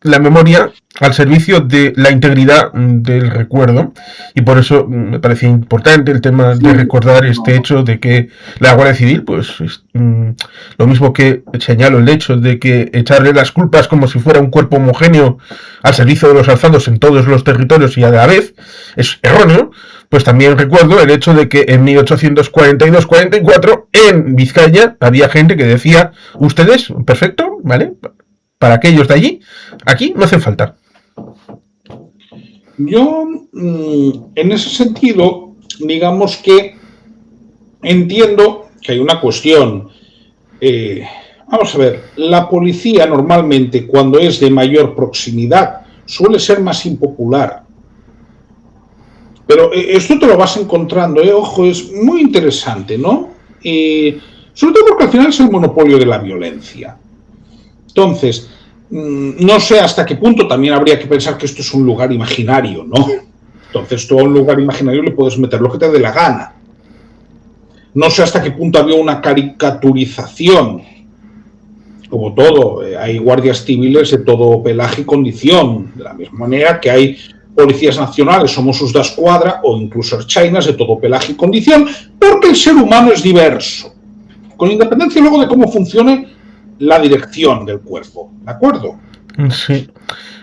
la memoria al servicio de la integridad del recuerdo, y por eso me parece importante el tema de recordar este hecho de que la Guardia Civil, pues lo mismo que señalo el hecho de que echarle las culpas como si fuera un cuerpo homogéneo al servicio de los alzados en todos los territorios y a la vez es erróneo, pues también recuerdo el hecho de que en 1842-44 en Vizcaya había gente que decía, ustedes, perfecto, ¿vale? Para aquellos de allí, aquí no hace falta. Yo, en ese sentido, digamos que entiendo que hay una cuestión. Vamos a ver, la policía normalmente, cuando es de mayor proximidad, suele ser más impopular. Pero esto te lo vas encontrando, ojo, es muy interesante, ¿no? Sobre todo porque al final es el monopolio de la violencia. Entonces, no sé hasta qué punto también habría que pensar que esto es un lugar imaginario, ¿no? Entonces, tú a un lugar imaginario le puedes meter lo que te dé la gana. No sé hasta qué punto había una caricaturización como todo, hay guardias civiles de todo pelaje y condición, de la misma manera que hay policías nacionales o Mossos d'Esquadra o incluso erchainas de todo pelaje y condición, porque el ser humano es diverso, con independencia luego de cómo funcione la dirección del cuerpo, ¿de acuerdo? Sí.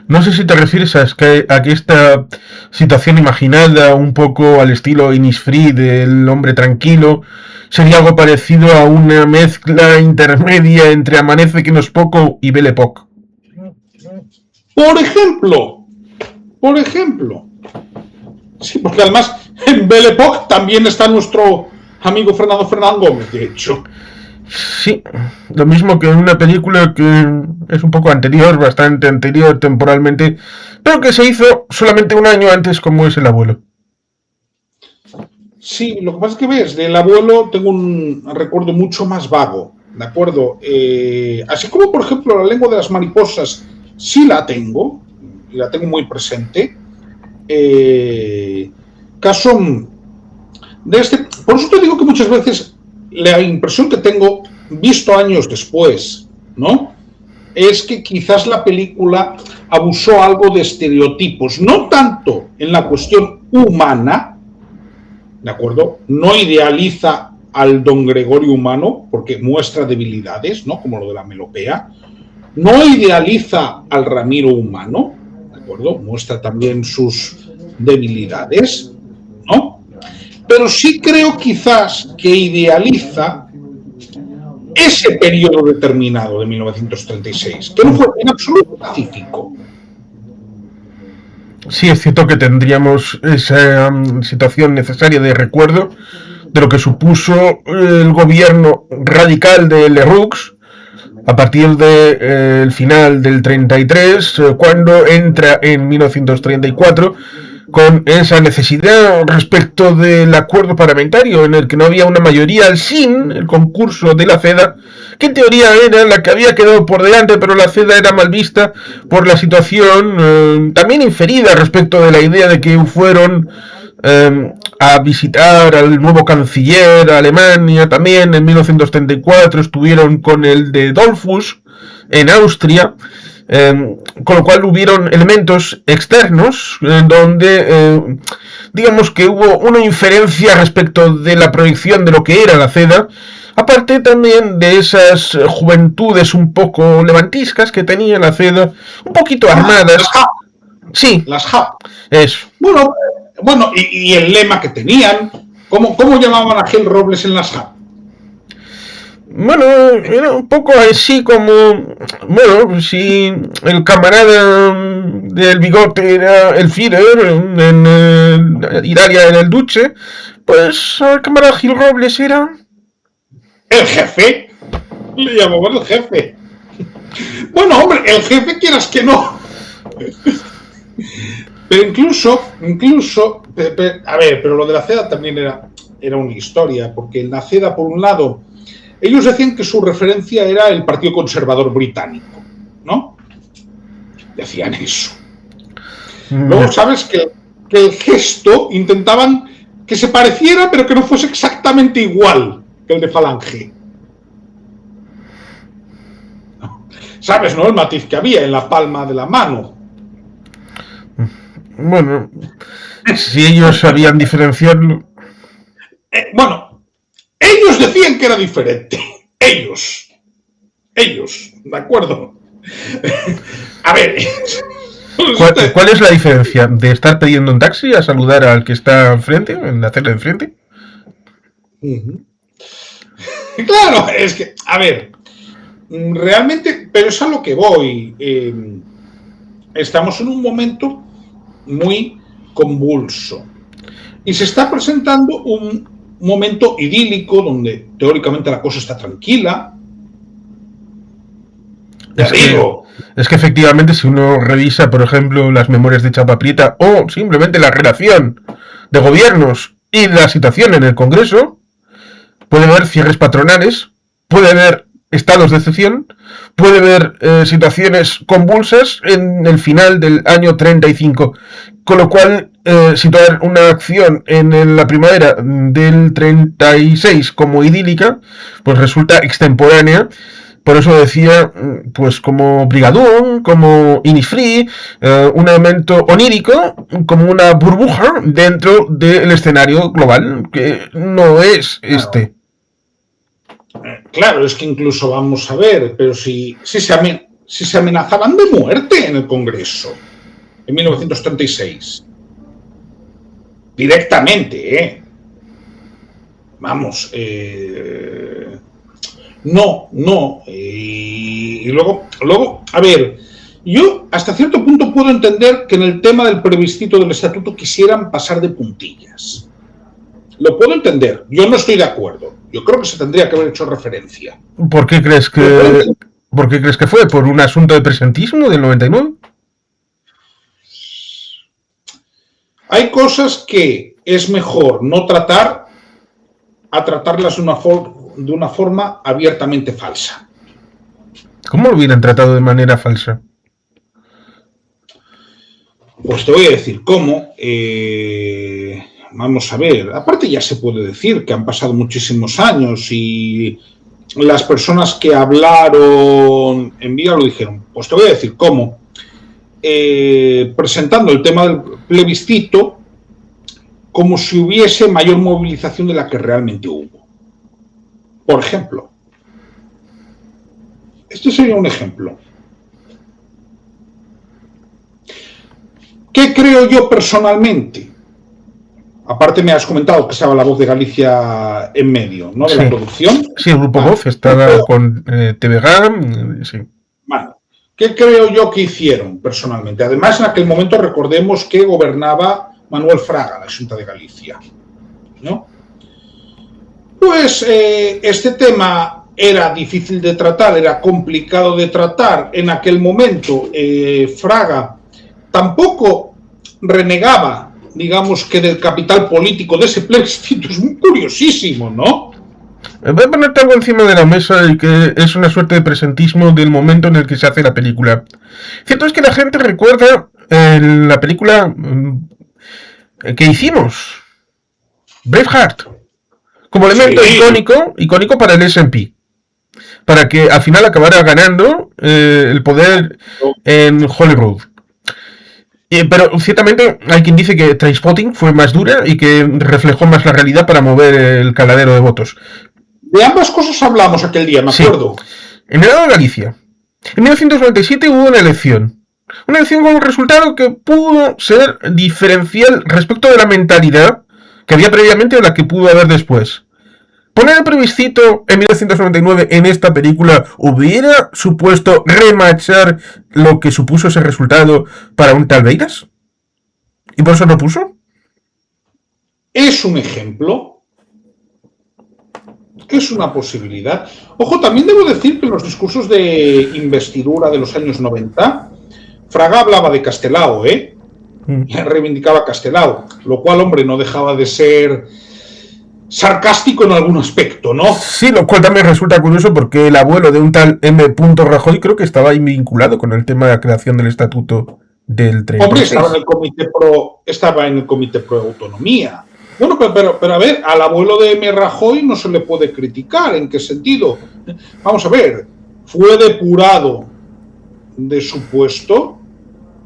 No sé si te refieres a que esta situación imaginada, un poco al estilo Innisfree del hombre tranquilo, sería algo parecido a una mezcla intermedia entre Amanece que no es poco y Belle Époque. Por ejemplo, por ejemplo, sí, porque además en Belle Époque también está nuestro amigo Fernando Fernán Gómez, de hecho. Sí, lo mismo que en una película que es un poco anterior, bastante anterior temporalmente, pero que se hizo solamente un año antes, como es El abuelo. Sí, lo que pasa es que ves, del abuelo tengo un recuerdo mucho más vago, ¿de acuerdo? Así como, por ejemplo, la lengua de las mariposas sí la tengo, y la tengo muy presente. Caso de este, por eso te digo que muchas veces la impresión que tengo, visto años después, ¿no? Es que quizás la película abusó algo de estereotipos, no tanto en la cuestión humana, ¿de acuerdo? No idealiza al don Gregorio humano porque muestra debilidades, ¿no? Como lo de la melopea. No idealiza al Ramiro humano, ¿de acuerdo? Muestra también sus debilidades, ¿no? Pero sí creo quizás que idealiza ese periodo determinado de 1936, que no fue en absoluto pacífico. Sí, es cierto que tendríamos esa situación necesaria de recuerdo de lo que supuso el gobierno radical de Leroux a partir del final del 33, cuando entra en 1934 con esa necesidad respecto del acuerdo parlamentario en el que no había una mayoría sin el concurso de la CEDA, que en teoría era la que había quedado por delante, pero la CEDA era mal vista por la situación también inferida respecto de la idea de que fueron a visitar al nuevo canciller a Alemania también en 1934, estuvieron con el de Dollfuss en Austria, con lo cual hubieron elementos externos donde digamos que hubo una inferencia respecto de la proyección de lo que era la CEDA, aparte también de esas juventudes un poco levantiscas que tenía la CEDA, un poquito armadas. Sí, Las JAP. eso. Bueno, y el lema que tenían, ¿cómo llamaban a Gil Robles en las JAP? Bueno, era un poco así como, bueno, si el camarada del bigote era el Führer, en Italia era el Duce, pues el camarada Gil Robles era... El jefe. Le llamaban el jefe. Bueno, hombre, el jefe quieras que no. Pero incluso, a ver, pero lo de la CEDA también era una historia, porque en la CEDA, por un lado, ellos decían que su referencia era el Partido Conservador Británico, ¿no? Decían eso. Luego sabes que el gesto intentaban que se pareciera, pero que no fuese exactamente igual que el de Falange. ¿Sabes, no? El matiz que había en la palma de la mano. Bueno, si ellos sabían diferenciarlo... Bueno, ellos decían que era diferente. Ellos, ¿de acuerdo? A ver... ¿Cuál es la diferencia de estar pidiendo un taxi a saludar al que está enfrente, en la acera de enfrente? Claro, es que, a ver, realmente, pero es a lo que voy. Estamos en un momento muy convulso y se está presentando un momento idílico donde teóricamente la cosa está tranquila. Es que efectivamente, si uno revisa, por ejemplo, las memorias de Chapa Prieta o simplemente la relación de gobiernos y la situación en el Congreso, puede haber cierres patronales, puede haber estados de excepción, puede haber situaciones convulsas en el final del año 35. Con lo cual, situar una acción en la primavera del 36 como idílica, pues resulta extemporánea Por eso decía, pues como Brigadoon, como Innisfree, un elemento onírico, como una burbuja dentro del escenario global, que no es Claro, este. claro, es que incluso vamos a ver, pero si se amenazaban de muerte en el Congreso en 1936, directamente, ¿eh? Vamos, no, no. Y luego, a ver, yo hasta cierto punto puedo entender que en el tema del plebiscito del estatuto quisieran pasar de puntillas. Lo puedo entender. Yo no estoy de acuerdo. Yo creo que se tendría que haber hecho referencia. ¿Por qué crees Lo puedo que, entender. ¿Por qué crees que fue? ¿Por un asunto de presentismo del 99? Hay cosas que es mejor no tratar a tratarlas de una forma abiertamente falsa. ¿Cómo lo hubieran tratado de manera falsa? Pues te voy a decir cómo. Vamos a ver. Aparte ya se puede decir que han pasado muchísimos años y las personas que hablaron en vida lo dijeron. Pues te voy a decir cómo. Presentando el tema del plebiscito como si hubiese mayor movilización de la que realmente hubo. Por ejemplo, este sería un ejemplo. ¿Qué creo yo personalmente? Aparte me has comentado que estaba La Voz de Galicia en medio, ¿no? De la Sí, producción. sí, el grupo Vale. Voz estaba con TVG, sí. Vale. ¿Qué creo yo que hicieron personalmente? Además, en aquel momento recordemos que gobernaba Manuel Fraga, la Xunta de Galicia, ¿no? Pues este tema era difícil de tratar, era complicado de tratar. En aquel momento, Fraga tampoco renegaba, digamos que del capital político de ese plebiscito. Es muy curiosísimo, ¿no? Voy a ponerte algo encima de la mesa y que es una suerte de presentismo del momento en el que se hace la película. Cierto es que la gente recuerda la película que hicimos, Braveheart, como elemento Sí. icónico para el S&P, para que al final acabara ganando el poder en Hollywood. Pero ciertamente hay quien dice que Trainspotting fue más dura y que reflejó más la realidad para mover el caladero de votos. De ambas cosas hablamos aquel día, me Sí, acuerdo. en el lado de Galicia, en 1997 hubo una elección. Una elección con un resultado que pudo ser diferencial respecto de la mentalidad que había previamente o la que pudo haber después. Poner el plebiscito en 1999 en esta película hubiera supuesto remachar lo que supuso ese resultado para un tal Beiras. ¿Y por eso lo puso? Es un ejemplo, es una posibilidad. Ojo, también debo decir que en los discursos de investidura de los años 90, Fraga hablaba de Castelao, ¿eh? Reivindicaba Castelao, lo cual, hombre, no dejaba de ser sarcástico en algún aspecto, ¿no? Sí, lo cual también resulta curioso porque el abuelo de un tal M. Rajoy creo que estaba ahí vinculado con el tema de la creación del estatuto del Hombre, 36. estaba en el comité pro autonomía. Bueno, pero a ver, al abuelo de M. Rajoy no se le puede criticar. ¿En qué sentido? Vamos a ver, fue depurado de su puesto,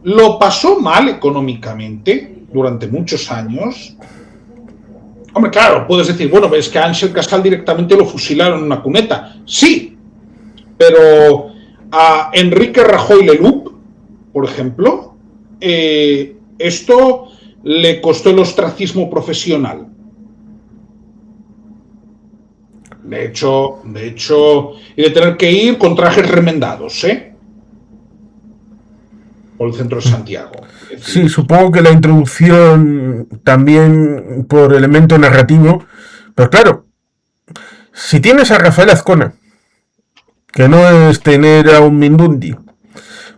lo pasó mal económicamente durante muchos años. Hombre, claro, puedes decir, bueno, es que a Ángel Casal directamente lo fusilaron en una cuneta. Sí, pero a Enrique Rajoy Leloup, por ejemplo, esto le costó el ostracismo profesional. De hecho, y de tener que ir con trajes remendados, ¿eh? Por el centro de Santiago. Es Sí, decir, supongo que la introducción también por elemento narrativo. Pero claro, si tienes a Rafael Azcona, que no es tener a un Mindundi,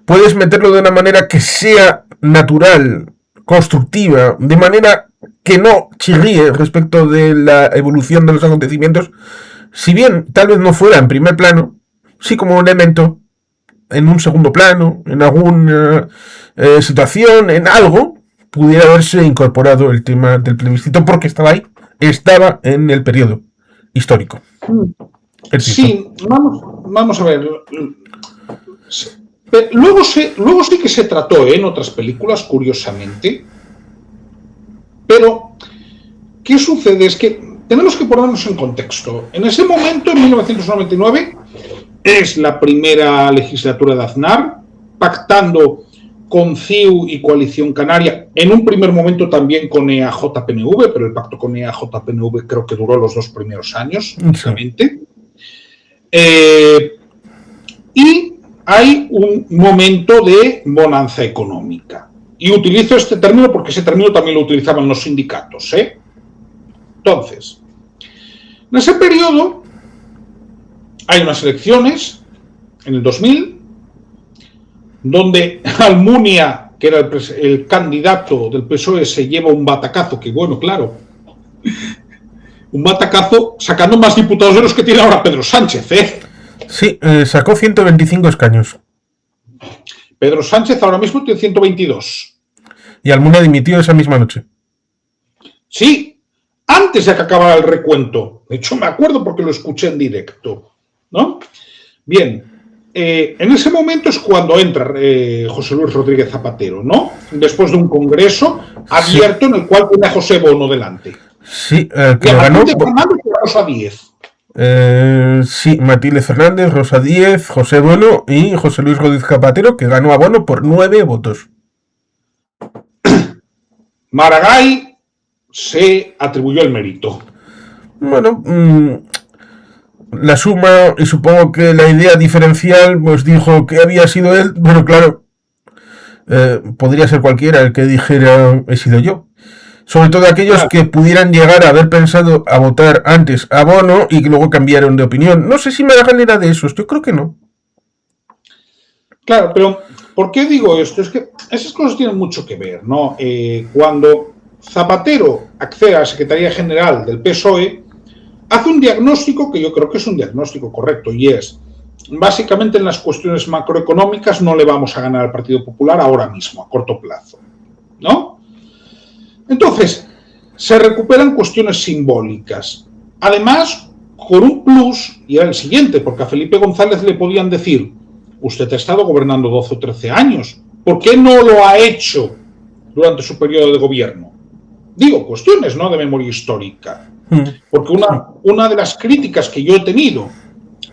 puedes meterlo de una manera que sea natural, constructiva, de manera que no chirríe respecto de la evolución de los acontecimientos, si bien tal vez no fuera en primer plano, sí como un elemento en un segundo plano, en alguna situación, en algo, pudiera haberse incorporado el tema del plebiscito porque estaba ahí, estaba en el periodo histórico. Es cierto. sí, vamos, vamos a ver. Luego sí que se trató en otras películas, curiosamente. Pero, ¿qué sucede? Es que tenemos que ponernos en contexto. En ese momento, en 1999, es la primera legislatura de Aznar, pactando con CiU y Coalición Canaria, en un primer momento también con EAJ-PNV, pero el pacto con EAJ-PNV creo que duró los 2 primeros años, únicamente. Y hay un momento de bonanza económica. Y utilizo este término porque ese término también lo utilizaban los sindicatos. Entonces, en ese periodo hay unas elecciones en el 2000 donde Almunia, que era el candidato del PSOE, se lleva un batacazo, que bueno, claro, un batacazo sacando más diputados de los que tiene ahora Pedro Sánchez, ¿eh? Sí, sacó 125 escaños. Pedro Sánchez ahora mismo tiene 122. Y Almunia dimitió esa misma noche. Sí, antes de que acabara el recuento. De hecho, me acuerdo porque lo escuché en directo, ¿no? Bien, en ese momento es cuando entra José Luis Rodríguez Zapatero, ¿no? Después de un congreso abierto en el cual tiene a José Bono delante. Sí, que ganó Fernández y Rosa Díez. Sí, Matilde Fernández, Rosa Díez, José Bono y José Luis Rodríguez Zapatero, que ganó a Bono por 9 votos. Maragall se atribuyó el mérito. Bueno, la suma y supongo que la idea diferencial pues dijo que había sido él, pero claro, podría ser cualquiera el que dijera he sido yo. Sobre todo aquellos que pudieran llegar a haber pensado a votar antes a Bono y que luego cambiaron de opinión. No sé si Maragall era de esos, yo creo que no. Claro, pero ¿por qué digo esto? Es que esas cosas tienen mucho que ver, ¿no? Cuando Zapatero accede a la Secretaría General del PSOE, hace un diagnóstico que yo creo que es un diagnóstico correcto y es, básicamente en las cuestiones macroeconómicas no le vamos a ganar al Partido Popular ahora mismo, a corto plazo, ¿no? Entonces, se recuperan cuestiones simbólicas. Además, con un plus, y era el siguiente, porque a Felipe González le podían decir, usted ha estado gobernando 12 o 13 años, ¿por qué no lo ha hecho durante su periodo de gobierno? Digo, cuestiones, ¿no?, de memoria histórica. Porque una de las críticas que yo he tenido,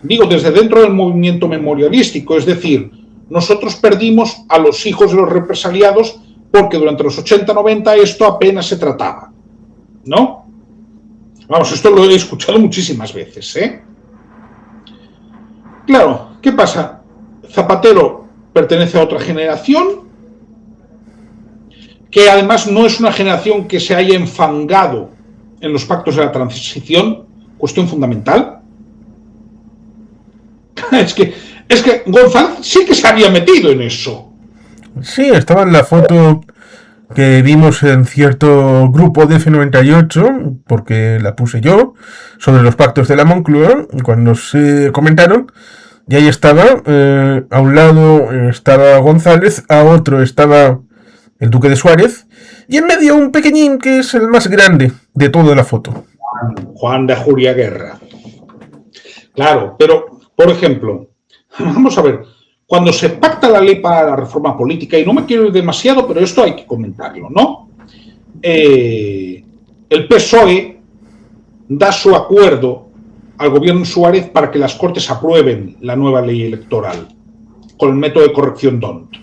digo, desde dentro del movimiento memorialístico, es decir, nosotros perdimos a los hijos de los represaliados porque durante los 80-90 esto apenas se trataba, ¿no? Vamos, esto lo he escuchado muchísimas veces, ¿eh? Claro, ¿qué pasa? Zapatero pertenece a otra generación que además no es una generación que se haya enfangado en los pactos de la transición, cuestión fundamental. Es que González sí que se había metido en eso. Sí, estaba en la foto que vimos en cierto grupo de F98, porque la puse yo, sobre los pactos de la Moncloa, cuando se comentaron, y ahí estaba, a un lado estaba González, a otro estaba el Duque de Suárez, y en medio un pequeñín que es el más grande de toda la foto. Juan de Ajuria Guerra. Claro, pero, por ejemplo, vamos a ver, cuando se pacta la ley para la reforma política, y no me quiero ir demasiado, pero esto hay que comentarlo, ¿no? El PSOE da su acuerdo al gobierno Suárez para que las Cortes aprueben la nueva ley electoral con el método de corrección DONT.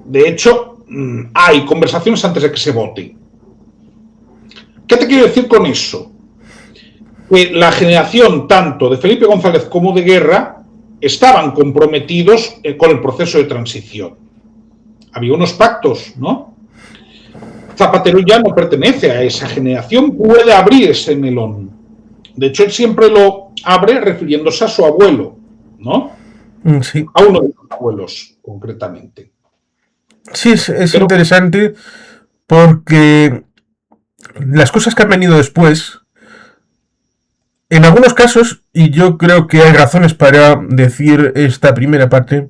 De hecho, hay conversaciones antes de que se vote. ¿Qué te quiero decir con eso? Que la generación tanto de Felipe González como de Guerra estaban comprometidos con el proceso de transición. Había unos pactos, ¿no? Zapatero ya no pertenece a esa generación, puede abrir ese melón. De hecho, él siempre lo abre refiriéndose a su abuelo, ¿no? Sí. A uno de los abuelos, concretamente. Sí, es interesante porque las cosas que han venido después, en algunos casos, y yo creo que hay razones para decir esta primera parte,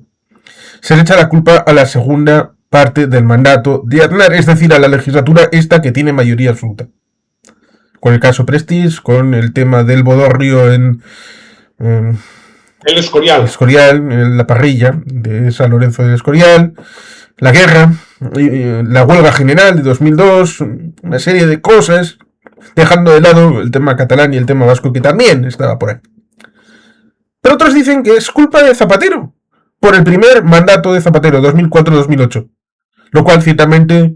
se le echa la culpa a la segunda parte del mandato de Aznar, es decir, a la legislatura esta que tiene mayoría absoluta. con el caso Prestige, con el tema del bodorrio en El Escorial. Escorial, en la parrilla de San Lorenzo del Escorial, la guerra, la huelga general de 2002, una serie de cosas, dejando de lado el tema catalán y el tema vasco, que también estaba por ahí. Pero otros dicen que es culpa de Zapatero, por el primer mandato de Zapatero, 2004-2008. Lo cual ciertamente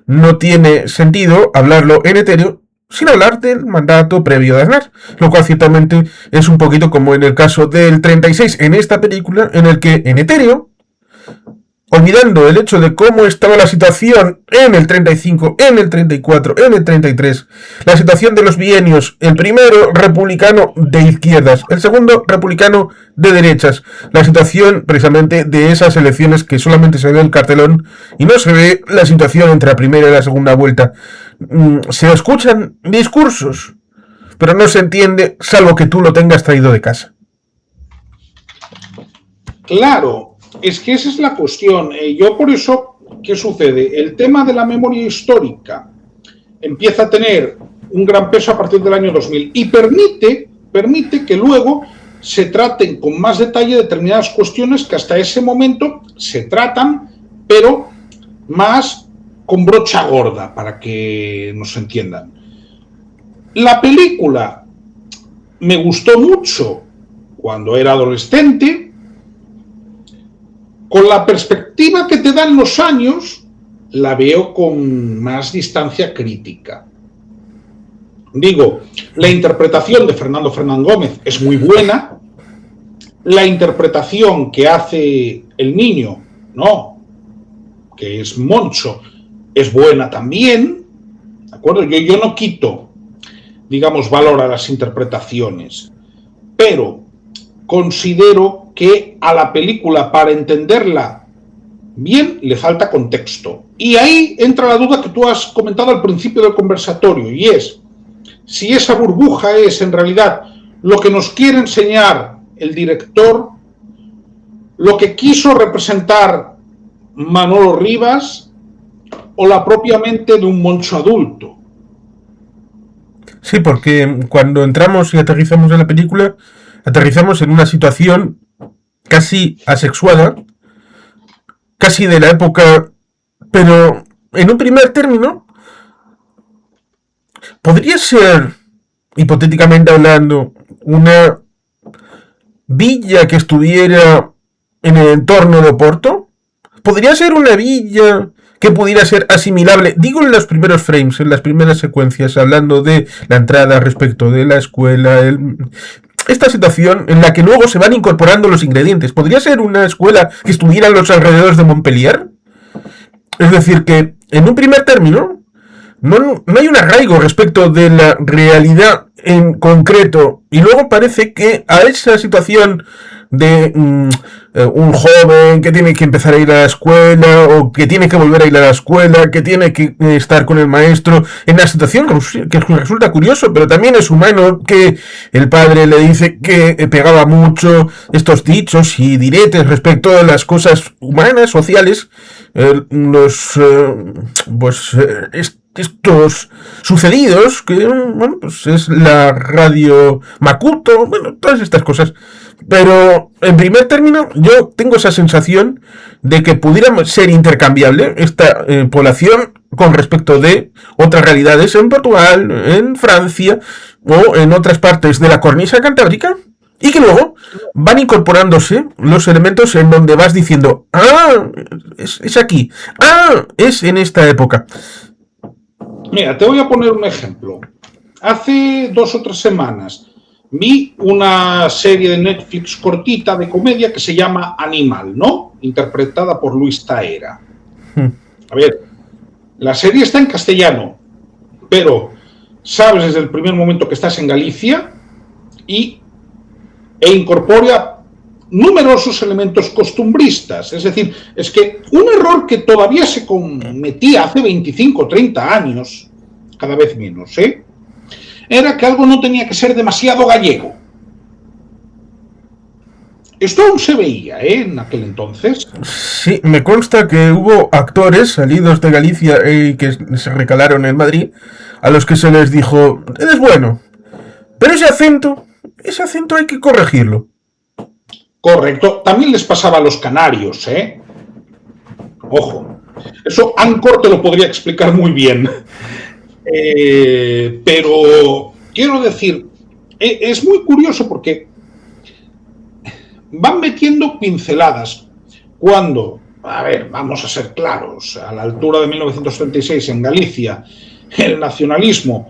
no tiene sentido hablarlo en etéreo sin hablar del mandato previo de Aznar. Lo cual ciertamente es un poquito como en el caso del 36 en esta película, en el que en etéreo, olvidando el hecho de cómo estaba la situación en el 35, en el 34, en el 33, la situación de los bienios, el primero republicano de izquierdas, el segundo republicano de derechas, la situación precisamente de esas elecciones que solamente se ve el cartelón y no se ve la situación entre la primera y la segunda vuelta. Se escuchan discursos, pero no se entiende salvo que tú lo tengas traído de casa. Claro. Es que esa es la cuestión. Yo por eso, ¿qué sucede? El tema de la memoria histórica empieza a tener un gran peso a partir del año 2000 y permite que luego se traten con más detalle determinadas cuestiones que hasta ese momento se tratan, pero más con brocha gorda, para que nos entiendan. La película me gustó mucho cuando era adolescente. Con la perspectiva que te dan los años, la veo con más distancia crítica. Digo, la interpretación de Fernando Fernán Gómez es muy buena, la interpretación que hace el niño, ¿no?, que es Moncho, es buena también, ¿de acuerdo? Yo no quito, digamos, valor a las interpretaciones, pero considero que a la película, para entenderla bien, le falta contexto. Y ahí entra la duda que tú has comentado al principio del conversatorio, y es si esa burbuja es en realidad lo que nos quiere enseñar el director, lo que quiso representar Manolo Rivas, o la propia mente de un Moncho adulto. Sí, porque cuando entramos y aterrizamos en la película, aterrizamos en una situación casi asexuada, casi de la época, pero en un primer término, podría ser, hipotéticamente hablando, una villa que estuviera en el entorno de Oporto. Podría ser una villa que pudiera ser asimilable, digo en los primeros frames, en las primeras secuencias, hablando de la entrada respecto de la escuela, esta situación en la que luego se van incorporando los ingredientes. ¿Podría ser una escuela que estuviera en los alrededores de Montpellier? Es decir, que en un primer término no hay un arraigo respecto de la realidad en concreto, y luego parece que a esa situación de un joven que tiene que empezar a ir a la escuela, o que tiene que volver a ir a la escuela, que tiene que estar con el maestro, en una situación que resulta curioso, pero también es humano, que el padre le dice que pegaba mucho, estos dichos y diretes respecto a las cosas humanas, sociales, estos sucedidos, que bueno, pues es la radio Makuto, bueno, todas estas cosas. Pero en primer término, yo tengo esa sensación de que pudiera ser intercambiable esta población con respecto de otras realidades en Portugal, en Francia o en otras partes de la cornisa cantábrica, y que luego van incorporándose los elementos en donde vas diciendo, es aquí, es en esta época. Mira, te voy a poner un ejemplo. Hace 2 o 3 semanas vi una serie de Netflix cortita de comedia que se llama Animal, ¿no? Interpretada por Luis Taera. A ver, la serie está en castellano, pero sabes desde el primer momento que estás en Galicia e incorpora numerosos elementos costumbristas. Es decir, es que un error que todavía se cometía hace 25 o 30 años, cada vez menos, era que algo no tenía que ser demasiado gallego. Esto aún se veía, en aquel entonces. Sí, me consta que hubo actores salidos de Galicia que se recalaron en Madrid, a los que se les dijo, eres bueno, pero ese acento hay que corregirlo. Correcto. También les pasaba a los canarios, Ojo. Eso Anchor te lo podría explicar muy bien. Pero quiero decir, es muy curioso porque van metiendo pinceladas. Cuando, a ver, vamos a ser claros, a la altura de 1936 en Galicia, el nacionalismo,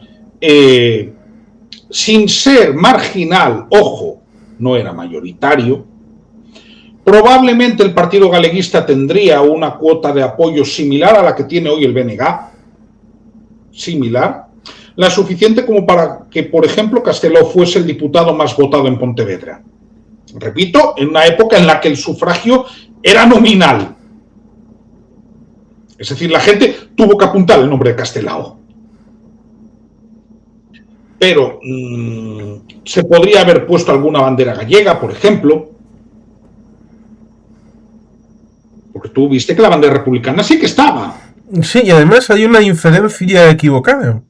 sin ser marginal, ojo, no era mayoritario. Probablemente el Partido Galeguista tendría una cuota de apoyo similar a la que tiene hoy el BNG, similar, la suficiente como para que, por ejemplo, Castelao fuese el diputado más votado en Pontevedra. Repito, en una época en la que el sufragio era nominal. Es decir, la gente tuvo que apuntar el nombre de Castelao. Pero se podría haber puesto alguna bandera gallega, por ejemplo. Porque tú viste que la bandera republicana sí que estaba. Sí, y además hay una inferencia equivocada.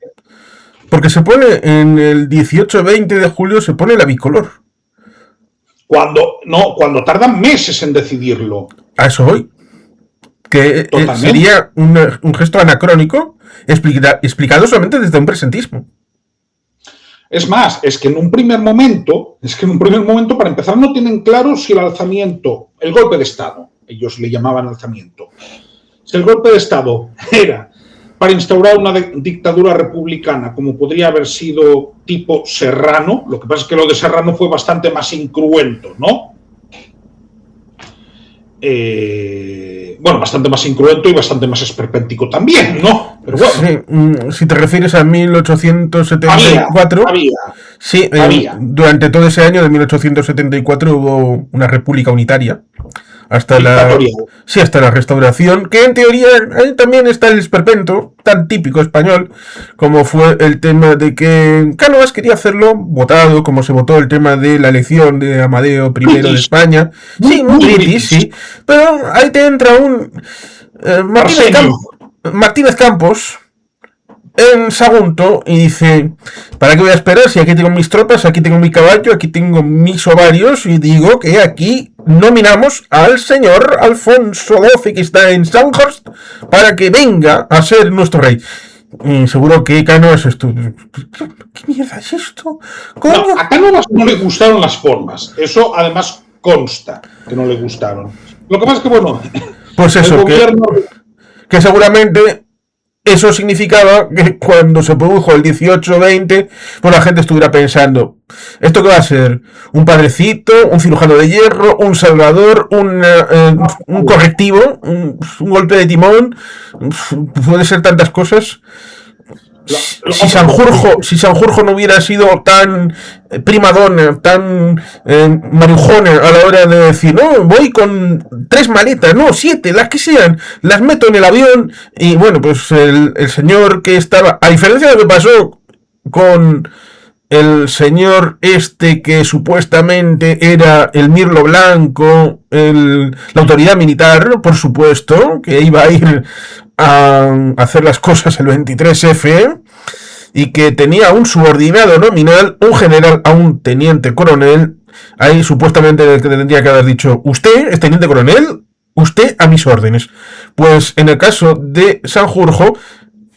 Porque se pone en el 18-20 de julio, se pone la bicolor. Cuando tardan meses en decidirlo. A eso voy. Que sería un gesto anacrónico explicado solamente desde un presentismo. Es más, es que en un primer momento, para empezar, no tienen claro si el alzamiento, el golpe de Estado, ellos le llamaban alzamiento, si el golpe de Estado era para instaurar una dictadura republicana, como podría haber sido tipo Serrano. Lo que pasa es que lo de Serrano fue bastante más incruento, ¿no? Bastante más incruento y bastante más esperpéntico también, ¿no? Pero bueno. Sí, si te refieres a 1874... Había. Durante todo ese año de 1874 hubo una república unitaria. Hasta la restauración, que en teoría ahí también está el esperpento tan típico español, como fue el tema de que Cánovas quería hacerlo votado, como se votó el tema de la elección de Amadeo I de España. Sí, muy british, sí. Pero ahí te entra un Martínez Campos en Sagunto y dice, ¿para qué voy a esperar si aquí tengo mis tropas, aquí tengo mi caballo, aquí tengo mis ovarios? Y digo que aquí nominamos al señor Alfonso XII, que está en Sandhurst, para que venga a ser nuestro rey. Y seguro que Cánovas esto. ¿Qué mierda es esto? ¿Coño? No, a Cánovas no le gustaron las formas. Eso además consta que no le gustaron. Lo que pasa es que, bueno, pues eso, que seguramente eso significaba que cuando se produjo el 18-20, pues la gente estuviera pensando, ¿esto qué va a ser? ¿Un padrecito? ¿Un cirujano de hierro? ¿Un salvador? ¿Un correctivo? ¿Un golpe de timón? Puede ser tantas cosas. Si Sanjurjo no hubiera sido tan primadona, tan marujona a la hora de decir, no, voy con 3 maletas, no, 7, las que sean, las meto en el avión, y bueno, pues el señor que estaba, a diferencia de lo que pasó con el señor que supuestamente era el Mirlo Blanco, la autoridad militar, por supuesto, que iba a ir a hacer las cosas el 23F, y que tenía un subordinado nominal, un general a un teniente coronel. Ahí supuestamente que tendría que haber dicho, usted es teniente coronel, usted a mis órdenes. Pues en el caso de Sanjurjo,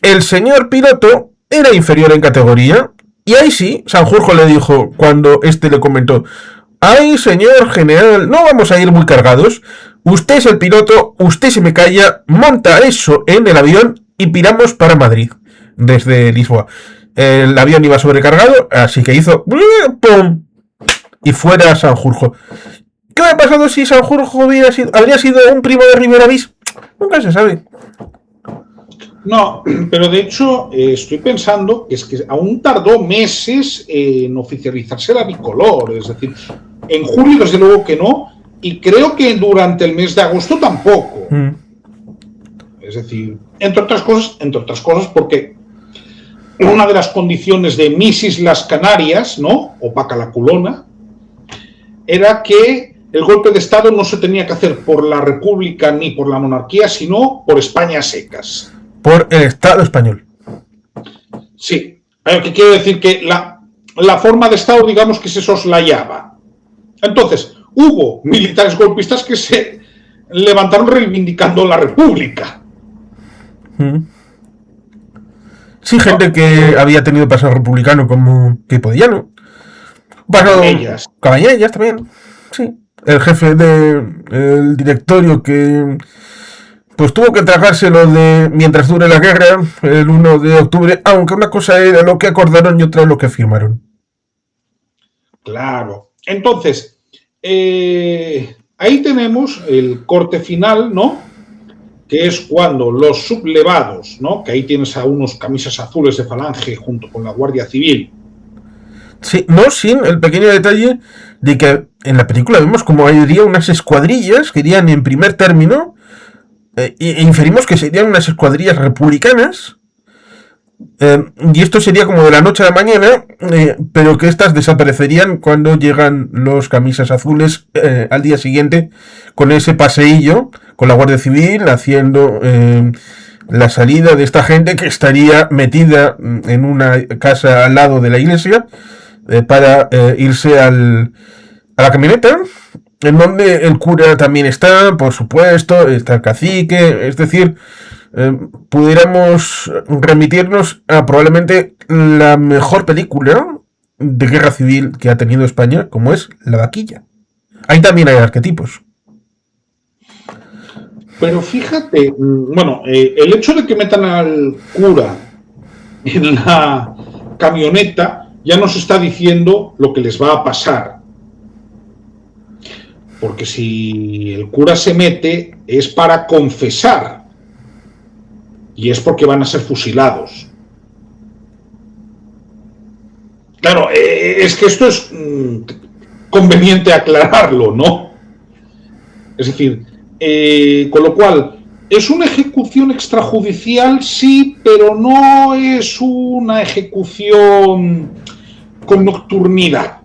el señor piloto era inferior en categoría, y ahí sí, Sanjurjo le dijo, cuando le comentó, ay, señor general, no vamos a ir muy cargados, usted es el piloto, usted se me calla, monta eso en el avión y piramos para Madrid, desde Lisboa. El avión iba sobrecargado, así que hizo ¡pum! Y fuera Sanjurjo. ¿Qué habría pasado si Sanjurjo habría sido un primo de Rivera Bis? Nunca se sabe. No, pero de hecho estoy pensando que es que aún tardó meses en oficializarse la bicolor, es decir, en julio desde luego que no, y creo que durante el mes de agosto tampoco. Es decir, entre otras cosas porque una de las condiciones de Mis Islas Canarias, ¿no? O Pacalaculona, era que el golpe de Estado no se tenía que hacer por la República ni por la monarquía, sino por España secas. Por el Estado español. Sí, que quiere decir que la forma de Estado, digamos, que se soslayaba. Entonces, hubo militares golpistas que se levantaron reivindicando la República. Sí, gente que había tenido pasado republicano como que podía, ¿no? Cabanellas también. Sí. El jefe del directorio que pues tuvo que tragárselo de mientras dure la guerra el 1 de octubre, aunque una cosa era lo que acordaron y otra lo que firmaron. Claro. Entonces, ahí tenemos el corte final, ¿no? Que es cuando los sublevados, ¿no? Que ahí tienes a unos camisas azules de Falange junto con la Guardia Civil. Sí, no sin el pequeño detalle de que en la película vemos como habría unas escuadrillas que irían en primer término, e inferimos que serían unas escuadrillas republicanas, y esto sería como de la noche a la mañana, pero que estas desaparecerían cuando llegan los camisas azules al día siguiente, con ese paseillo, con la Guardia Civil, haciendo la salida de esta gente que estaría metida en una casa al lado de la iglesia, para irse a la camioneta, en donde el cura también está, por supuesto, está el cacique, es decir, pudiéramos remitirnos a probablemente la mejor película de guerra civil que ha tenido España, como es La Vaquilla. Ahí también hay arquetipos. Pero fíjate, bueno, el hecho de que metan al cura en la camioneta ya nos está diciendo lo que les va a pasar. Porque si el cura se mete es para confesar y es porque van a ser fusilados. Claro, es que esto es conveniente aclararlo, ¿no? Es decir, con lo cual, ¿es una ejecución extrajudicial? Sí, pero no es una ejecución con nocturnidad.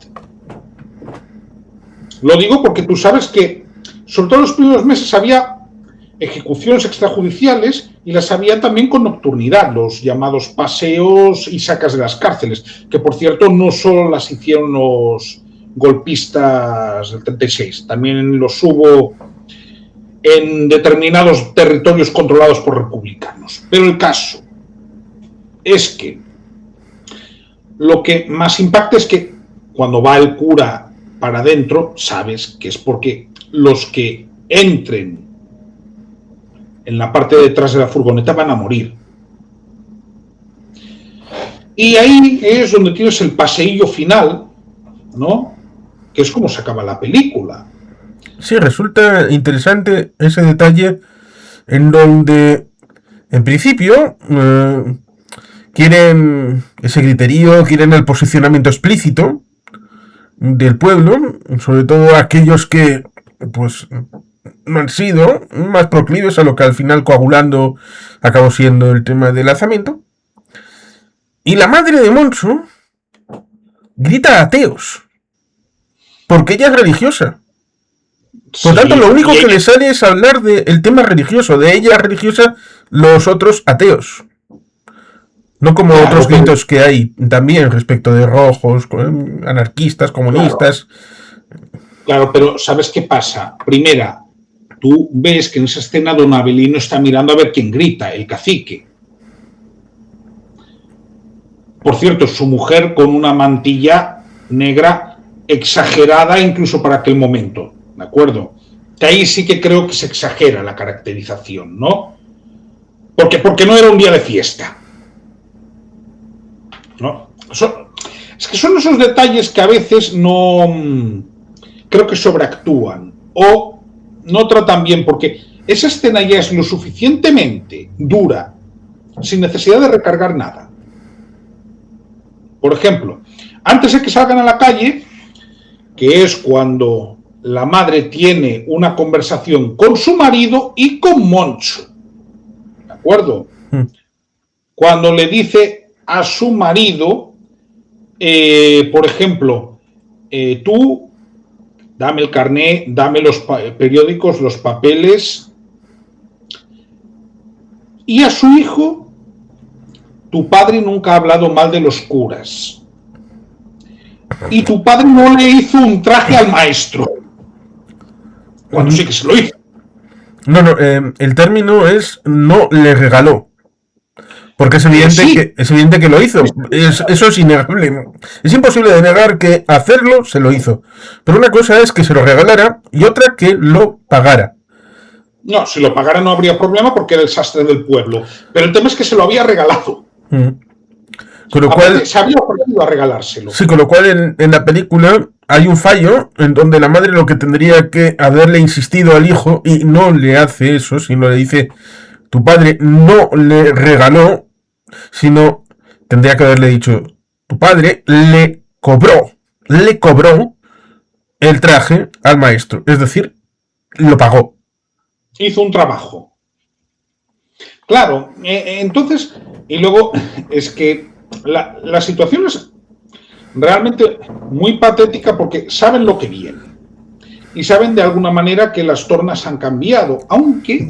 Lo digo porque tú sabes que, sobre todo en los primeros meses, había ejecuciones extrajudiciales y las había también con nocturnidad, los llamados paseos y sacas de las cárceles, que por cierto no solo las hicieron los golpistas del 36, también los hubo en determinados territorios controlados por republicanos. Pero el caso es que lo que más impacta es que cuando va el cura para adentro, sabes que es porque los que entren en la parte de detrás de la furgoneta van a morir. Y ahí es donde tienes el paseillo final, ¿no? Que es como se acaba la película. Sí, resulta interesante ese detalle en donde, en principio, quieren ese griterío, quieren el posicionamiento explícito del pueblo, sobre todo aquellos que, pues, no han sido más proclives a lo que al final coagulando acabó siendo el tema del lanzamiento. Y la madre de Moncho grita ateos, porque ella es religiosa. Por tanto, lo único que le sale es hablar del tema religioso, de ella religiosa, los otros ateos. No como otros gritos que hay también respecto de rojos, anarquistas, comunistas. Claro, pero ¿sabes qué pasa? Primera, tú ves que en esa escena don Abelino está mirando a ver quién grita, el cacique. Por cierto, su mujer con una mantilla negra exagerada incluso para aquel momento, ¿de acuerdo? Que ahí sí que creo que se exagera la caracterización, ¿no? Porque no era un día de fiesta, ¿no? Es que son esos detalles que a veces no creo que sobreactúan o no tratan bien, porque esa escena ya es lo suficientemente dura sin necesidad de recargar nada. Por ejemplo, antes de que salgan a la calle, que es cuando la madre tiene una conversación con su marido y con Moncho, ¿de acuerdo? Cuando le dice a su marido, por ejemplo, tú dame el carné, dame los periódicos, los papeles. Y a su hijo, tu padre nunca ha hablado mal de los curas. Y tu padre no le hizo un traje al maestro. Cuando sí que se lo hizo. No, el término es no le regaló. Porque es evidente que lo hizo. Eso es innegable. Es imposible de negar que hacerlo se lo hizo. Pero una cosa es que se lo regalara y otra que lo pagara. No, si lo pagara no habría problema porque era el sastre del pueblo. Pero el tema es que se lo había regalado. Con lo cual, se había ofrecido a regalárselo. Sí, con lo cual en la película hay un fallo en donde la madre lo que tendría que haberle insistido al hijo y no le hace eso, sino le dice, tu padre no le regaló, sino tendría que haberle dicho, tu padre le cobró el traje al maestro, es decir, lo pagó. Hizo un trabajo. Claro, entonces, y luego es que la situación es realmente muy patética porque saben lo que viene y saben de alguna manera que las tornas han cambiado, aunque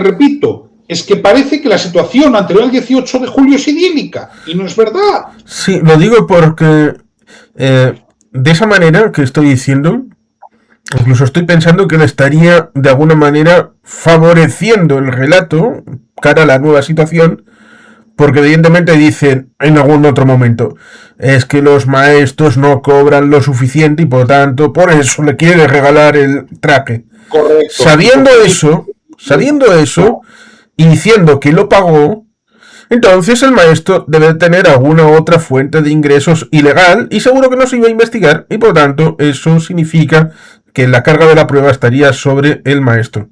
repito, es que parece que la situación anterior al 18 de julio es idílica y no es verdad. Sí, lo digo porque de esa manera que estoy diciendo, incluso estoy pensando que le estaría de alguna manera favoreciendo el relato cara a la nueva situación, porque evidentemente dicen en algún otro momento, es que los maestros no cobran lo suficiente y por tanto por eso le quiere regalar el traje. Correcto. Sabiendo eso y diciendo que lo pagó, entonces el maestro debe tener alguna otra fuente de ingresos ilegal y seguro que no se iba a investigar y por tanto eso significa que la carga de la prueba estaría sobre el maestro.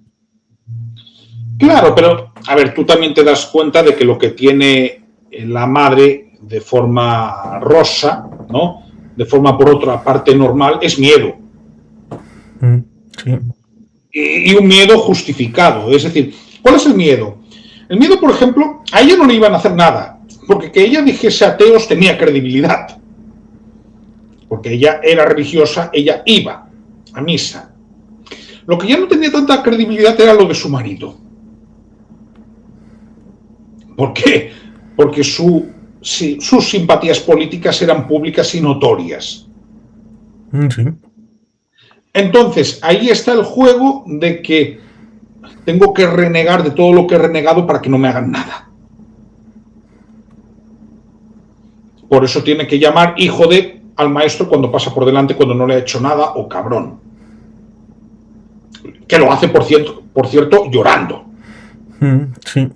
Claro, pero a ver, tú también te das cuenta de que lo que tiene la madre de forma rosa, ¿no? De forma por otra parte normal, es miedo. Sí. Y un miedo justificado. Es decir, ¿cuál es el miedo? El miedo, por ejemplo, a ella no le iban a hacer nada, porque que ella dijese ateos tenía credibilidad. Porque ella era religiosa, ella iba a misa. Lo que ya no tenía tanta credibilidad era lo de su marido. ¿Por qué? Porque sus simpatías políticas eran públicas y notorias. Sí. Entonces, ahí está el juego de que tengo que renegar de todo lo que he renegado para que no me hagan nada. Por eso tiene que llamar hijo de al maestro cuando pasa por delante, cuando no le ha hecho nada, o cabrón. Que lo hace, por cierto, llorando. Sí.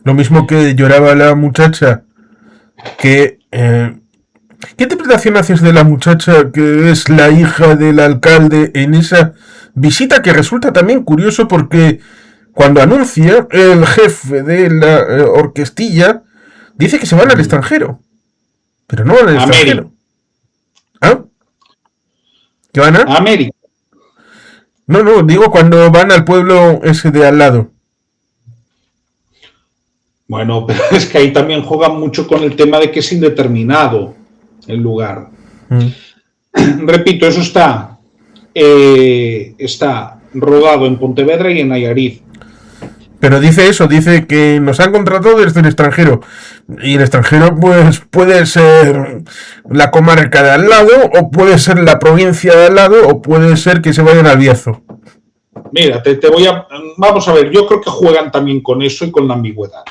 Lo mismo que lloraba la muchacha, que... ¿Qué interpretación haces de la muchacha que es la hija del alcalde en esa visita que resulta también curioso porque cuando anuncia el jefe de la orquestilla dice que se van al extranjero, pero no van al extranjero? ¿Ah? ¿Qué van a? América. No, digo cuando van al pueblo ese de al lado. Bueno, pero es que ahí también juegan mucho con el tema de que es indeterminado el lugar. Repito, eso está rodado en Pontevedra y en Nayarit. Pero dice que nos han contratado desde el extranjero. Y el extranjero pues puede ser la comarca de al lado, o puede ser la provincia de al lado, o puede ser que se vayan al Bierzo. Mira, vamos a ver, yo creo que juegan también con eso y con la ambigüedad.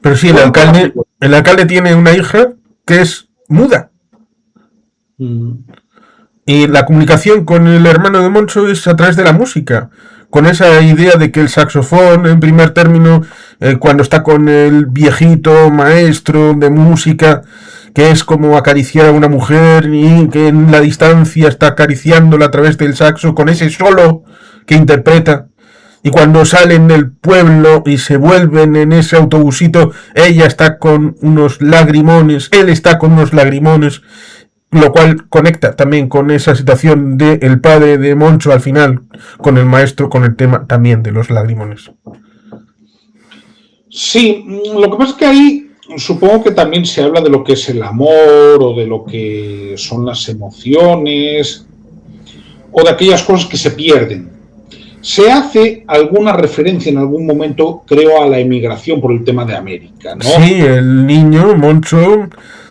Pero sí, el alcalde tiene una hija que es muda. Y la comunicación con el hermano de Moncho es a través de la música. Con esa idea de que el saxofón, en primer término, cuando está con el viejito maestro de música, que es como acariciar a una mujer y que en la distancia está acariciándola a través del saxo, con ese solo que interpreta. Y cuando salen del pueblo y se vuelven en ese autobusito, ella está con unos lagrimones, él está con unos lagrimones, lo cual conecta también con esa situación del padre de Moncho al final, con el maestro, con el tema también de los lagrimones. Sí, lo que pasa es que ahí supongo que también se habla de lo que es el amor o de lo que son las emociones o de aquellas cosas que se pierden. Se hace alguna referencia en algún momento, creo, a la emigración por el tema de América, ¿no? Sí, el niño, Moncho,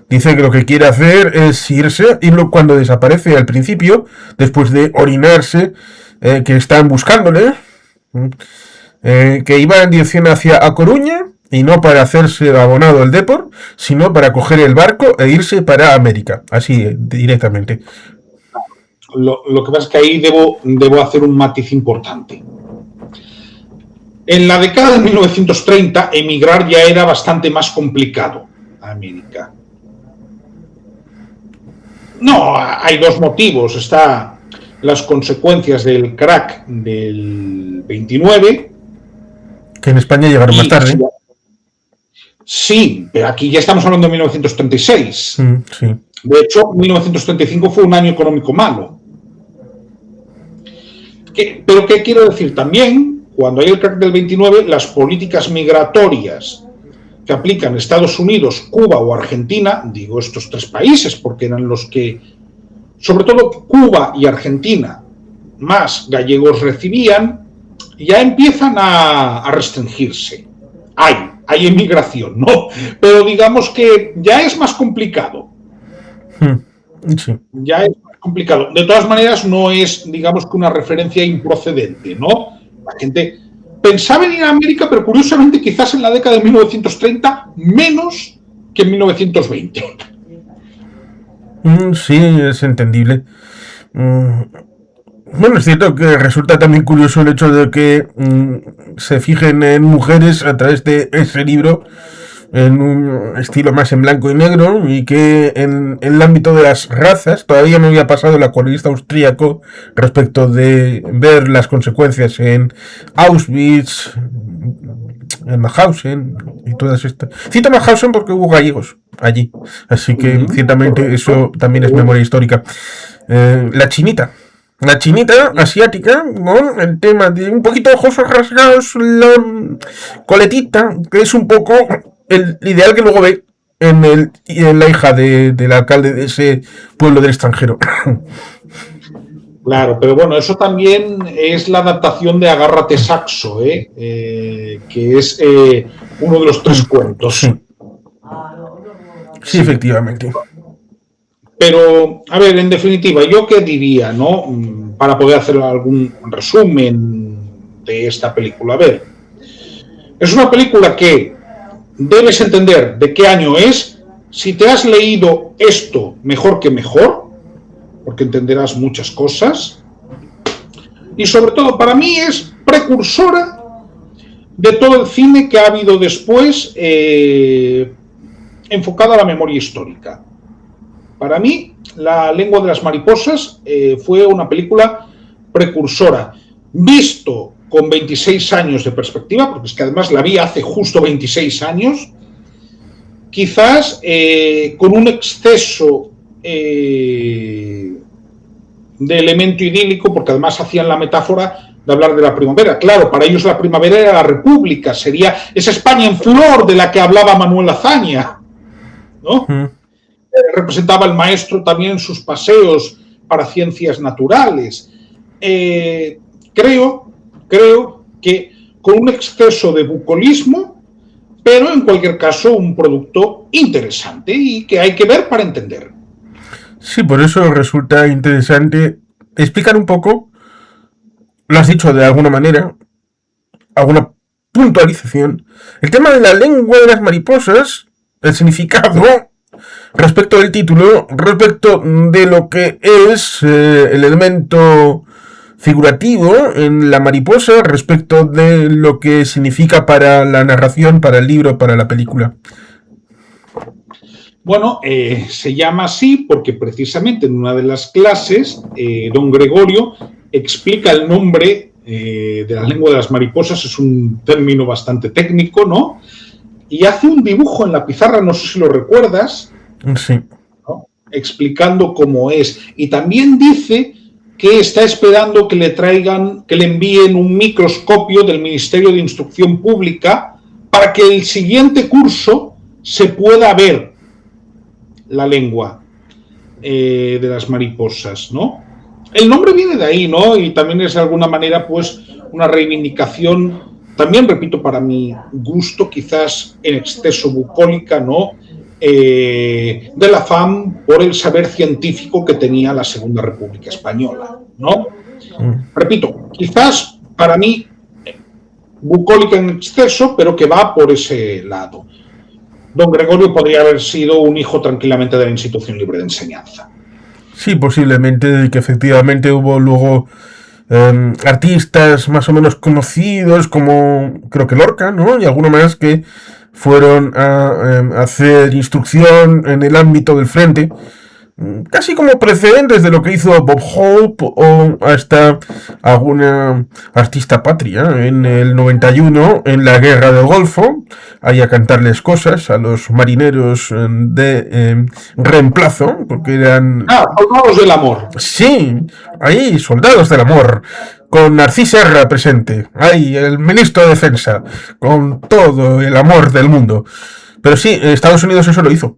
dice que lo que quiere hacer es irse y cuando desaparece al principio, después de orinarse, que están buscándole, que iba en dirección hacia A Coruña y no para hacerse abonado al Depor, sino para coger el barco e irse para América, así directamente. Lo que pasa es que ahí debo hacer un matiz importante. En la década de 1930, emigrar ya era bastante más complicado a América. No, hay dos motivos. Está las consecuencias del crack del 29. Que en España llegaron más tarde. Sí, pero aquí ya estamos hablando de 1936. Sí. De hecho, 1935 fue un año económico malo. Pero ¿qué quiero decir? También, cuando hay el crack del 29, las políticas migratorias que aplican Estados Unidos, Cuba o Argentina, digo estos tres países porque eran los que, sobre todo Cuba y Argentina, más gallegos recibían, ya empiezan a restringirse. Hay emigración, ¿no? Pero digamos que ya es más complicado. Sí. Ya es más complicado. De todas maneras, no es, digamos, que una referencia improcedente, ¿no? La gente pensaba en ir a América, pero curiosamente quizás en la década de 1930 menos que en 1920. Sí, es entendible. Bueno, es cierto que resulta también curioso el hecho de que se fijen en mujeres a través de ese libro en un estilo más en blanco y negro y que en el ámbito de las razas todavía no había pasado el acuarelista austríaco respecto de ver las consecuencias en Auschwitz, en Mauthausen y todas estas. Cito Mauthausen porque hubo gallegos allí, así que ciertamente eso también es memoria histórica. La chinita asiática, con el tema de un poquito de ojos rasgados, la coletita, que es un poco el ideal que luego ve en la hija del alcalde de ese pueblo del extranjero. Claro, pero bueno, eso también es la adaptación de Agárrate Saxo, que es uno de los tres cuentos. Sí, efectivamente. Pero, a ver, en definitiva, ¿yo qué diría, no? Para poder hacer algún resumen de esta película. A ver, es una película que debes entender de qué año es. Si te has leído esto, mejor que mejor, porque entenderás muchas cosas. Y sobre todo, para mí es precursora de todo el cine que ha habido después enfocado a la memoria histórica. Para mí, La lengua de las mariposas fue una película precursora. Visto con 26 años de perspectiva, porque es que además la vi hace justo 26 años, quizás con un exceso de elemento idílico, porque además hacían la metáfora de hablar de la primavera. Claro, para ellos la primavera era la república, sería esa España en flor de la que hablaba Manuel Azaña, ¿no? Representaba el maestro también en sus paseos para ciencias naturales. Creo que con un exceso de bucolismo, pero en cualquier caso un producto interesante y que hay que ver para entender. Sí, por eso resulta interesante explicar un poco, lo has dicho de alguna manera, alguna puntualización, el tema de la lengua de las mariposas, el significado respecto del título, respecto de lo que es el elemento figurativo en la mariposa, respecto de lo que significa para la narración, para el libro, para la película. Bueno, se llama así porque precisamente en una de las clases don Gregorio explica el nombre de la lengua de las mariposas, es un término bastante técnico, ¿no? Y hace un dibujo en la pizarra, no sé si lo recuerdas, Sí. ¿no? Explicando cómo es. Y también dice que está esperando que le envíen un microscopio del Ministerio de Instrucción Pública para que el siguiente curso se pueda ver la lengua de las mariposas, ¿no? El nombre viene de ahí, ¿no? Y también es de alguna manera, pues, una reivindicación, también repito, para mi gusto, quizás en exceso bucólica, ¿no? Del afán por el saber científico que tenía la Segunda República Española, ¿no? Repito, quizás para mí bucólica en exceso, pero que va por ese lado. Don Gregorio podría haber sido un hijo tranquilamente de la Institución Libre de Enseñanza. Sí, posiblemente, que efectivamente hubo luego artistas más o menos conocidos, como creo que Lorca, ¿no? Y alguno más que fueron a hacer instrucción en el ámbito del frente, casi como precedentes de lo que hizo Bob Hope o hasta alguna artista patria en el 91 en la Guerra del Golfo, ahí a cantarles cosas a los marineros de reemplazo, porque eran... soldados del amor. Sí, ahí, soldados del amor, con Narcís Serra presente, ahí, el ministro de Defensa, con todo el amor del mundo. Pero sí, Estados Unidos eso lo hizo.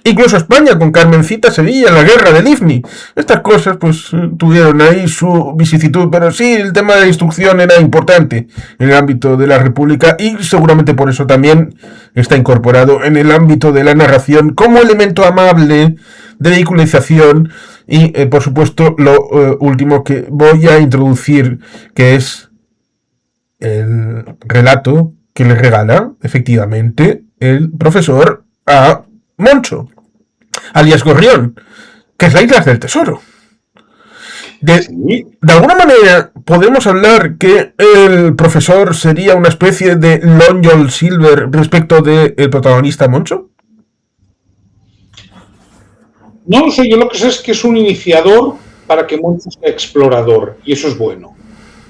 Incluso España, con Carmencita Sevilla, en la guerra del IFNI. Estas cosas, pues, tuvieron ahí su vicisitud, pero sí, el tema de la instrucción era importante en el ámbito de la República y seguramente por eso también está incorporado en el ámbito de la narración como elemento amable de vehiculización y, por supuesto, lo último que voy a introducir, que es el relato que le regala, efectivamente, el profesor a Moncho, alias Gorrión, que es la Isla del Tesoro. De alguna manera, ¿podemos hablar que el profesor sería una especie de Long John Silver respecto del protagonista Moncho? No lo sé, yo lo que sé es que es un iniciador para que Moncho sea explorador, y eso es bueno.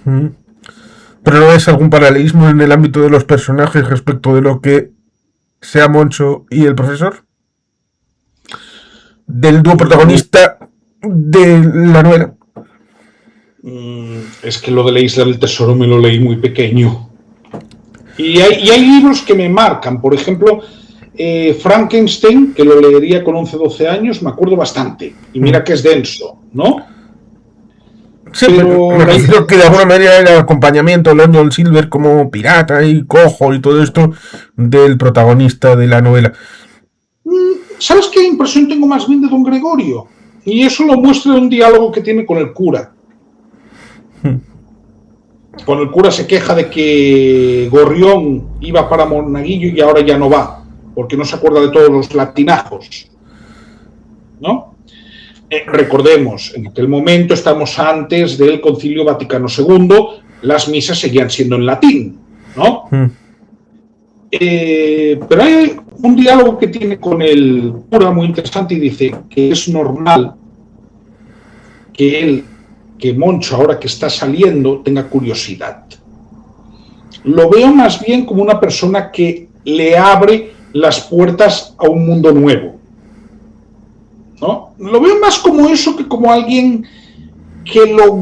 ¿Pero no es algún paralelismo en el ámbito de los personajes respecto de lo que sea Moncho y el profesor? Del dúo protagonista de la novela. Es que lo de la Isla del Tesoro me lo leí muy pequeño. Y hay libros que me marcan. Por ejemplo, Frankenstein, que lo leería con 11, 12 años, me acuerdo bastante. Y mira que es denso, ¿no? Sí, pero me refiero que de alguna manera era el acompañamiento, Long Silver como pirata y cojo y todo esto del protagonista de la novela. ¿Sabes qué impresión tengo más bien de Don Gregorio? Y eso lo muestra en un diálogo que tiene con el cura. Cuando el cura se queja de que Gorrión iba para Monaguillo y ahora ya no va, porque no se acuerda de todos los latinajos, ¿no? Recordemos, en aquel momento estamos antes del Concilio Vaticano II, las misas seguían siendo en latín, ¿no? Pero hay un diálogo que tiene con el cura muy interesante y dice que es normal que Moncho, ahora que está saliendo, tenga curiosidad. Lo veo más bien como una persona que le abre las puertas a un mundo nuevo, ¿no? Lo veo más como eso que como alguien que lo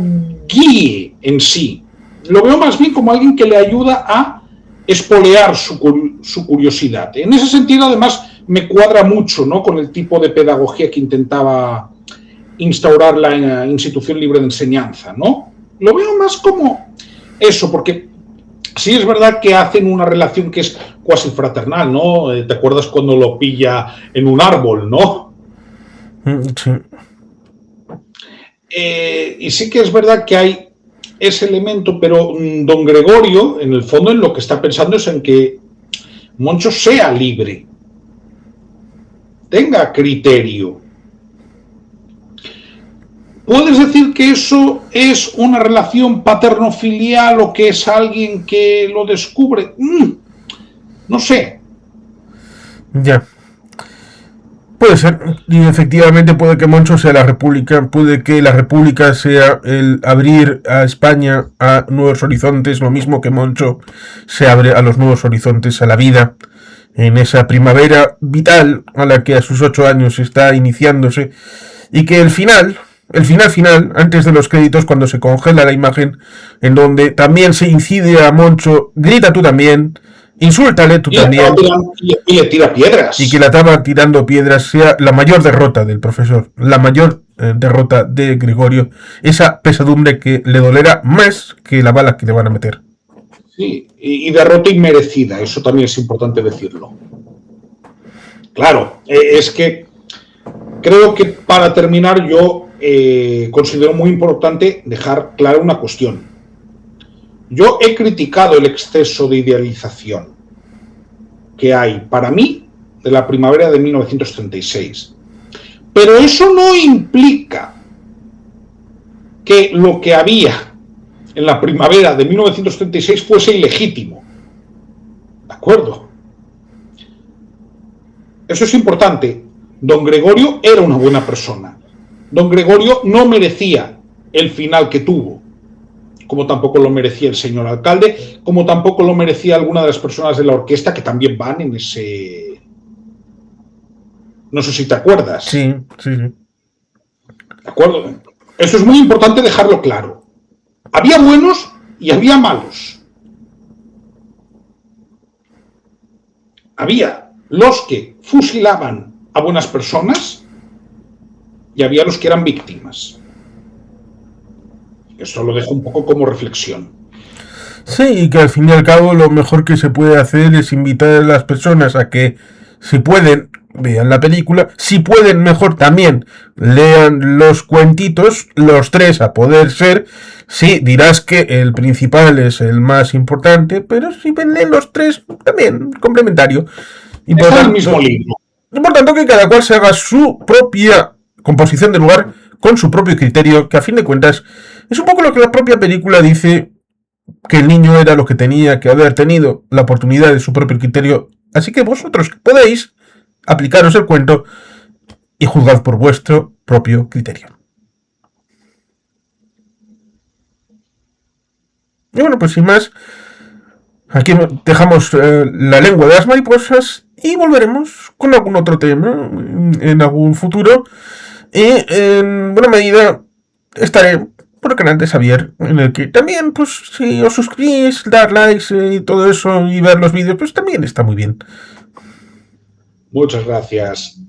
guíe en sí. Lo veo más bien como alguien que le ayuda a espolear su curiosidad. En ese sentido, además, me cuadra mucho, ¿no?, con el tipo de pedagogía que intentaba instaurar la Institución Libre de Enseñanza, ¿no? Lo veo más como eso, porque sí es verdad que hacen una relación que es cuasi fraternal, ¿no? ¿Te acuerdas cuando lo pilla en un árbol, no? Sí. Y sí que es verdad que hay ese elemento, pero don Gregorio, en el fondo, en lo que está pensando es en que Moncho sea libre, tenga criterio. ¿Puedes decir que eso es una relación paterno-filial o que es alguien que lo descubre? No sé. Ya. Puede ser, y efectivamente puede que Moncho sea la República, puede que la República sea el abrir a España a nuevos horizontes, lo mismo que Moncho se abre a los nuevos horizontes, a la vida, en esa primavera vital a la que a sus 8 años está iniciándose, y que el final, antes de los créditos, cuando se congela la imagen, en donde también se incide a Moncho, grita tú también, Insúltale tú Y le, también. y le tira piedras. Y que la estaba tirando piedras sea la mayor derrota del profesor, la mayor derrota de Gregorio, esa pesadumbre que le dolerá más que la bala que le van a meter. Sí, y derrota inmerecida, eso también es importante decirlo. Claro, es que creo que para terminar yo considero muy importante dejar clara una cuestión. Yo he criticado el exceso de idealización que hay, para mí, de la primavera de 1936. Pero eso no implica que lo que había en la primavera de 1936 fuese ilegítimo. ¿De acuerdo? Eso es importante. Don Gregorio era una buena persona. Don Gregorio no merecía el final que tuvo, como tampoco lo merecía el señor alcalde, como tampoco lo merecía alguna de las personas de la orquesta que también van en ese... No sé si te acuerdas. Sí, sí, sí. ¿De acuerdo? Eso es muy importante dejarlo claro. Había buenos y había malos. Había los que fusilaban a buenas personas y había los que eran víctimas. Esto lo dejo un poco como reflexión. Sí, y que al fin y al cabo lo mejor que se puede hacer es invitar a las personas a que, si pueden, vean la película, si pueden mejor también lean los cuentitos, los tres a poder ser. Sí, dirás que el principal es el más importante, pero si leen los tres, también complementario. Y por Está en el tanto, mismo libro. y por tanto que cada cual se haga su propia composición de lugar con su propio criterio, que a fin de cuentas es un poco lo que la propia película dice, que el niño era lo que tenía que haber tenido la oportunidad de su propio criterio. Así que vosotros podéis aplicaros el cuento y juzgad por vuestro propio criterio. Y bueno, pues sin más, aquí dejamos la lengua de las mariposas y volveremos con algún otro tema en algún futuro. Y en buena medida estaré por el canal de Xavier, en el que también, pues, si os suscribís, dar likes y todo eso y ver los vídeos, pues también está muy bien. Muchas gracias.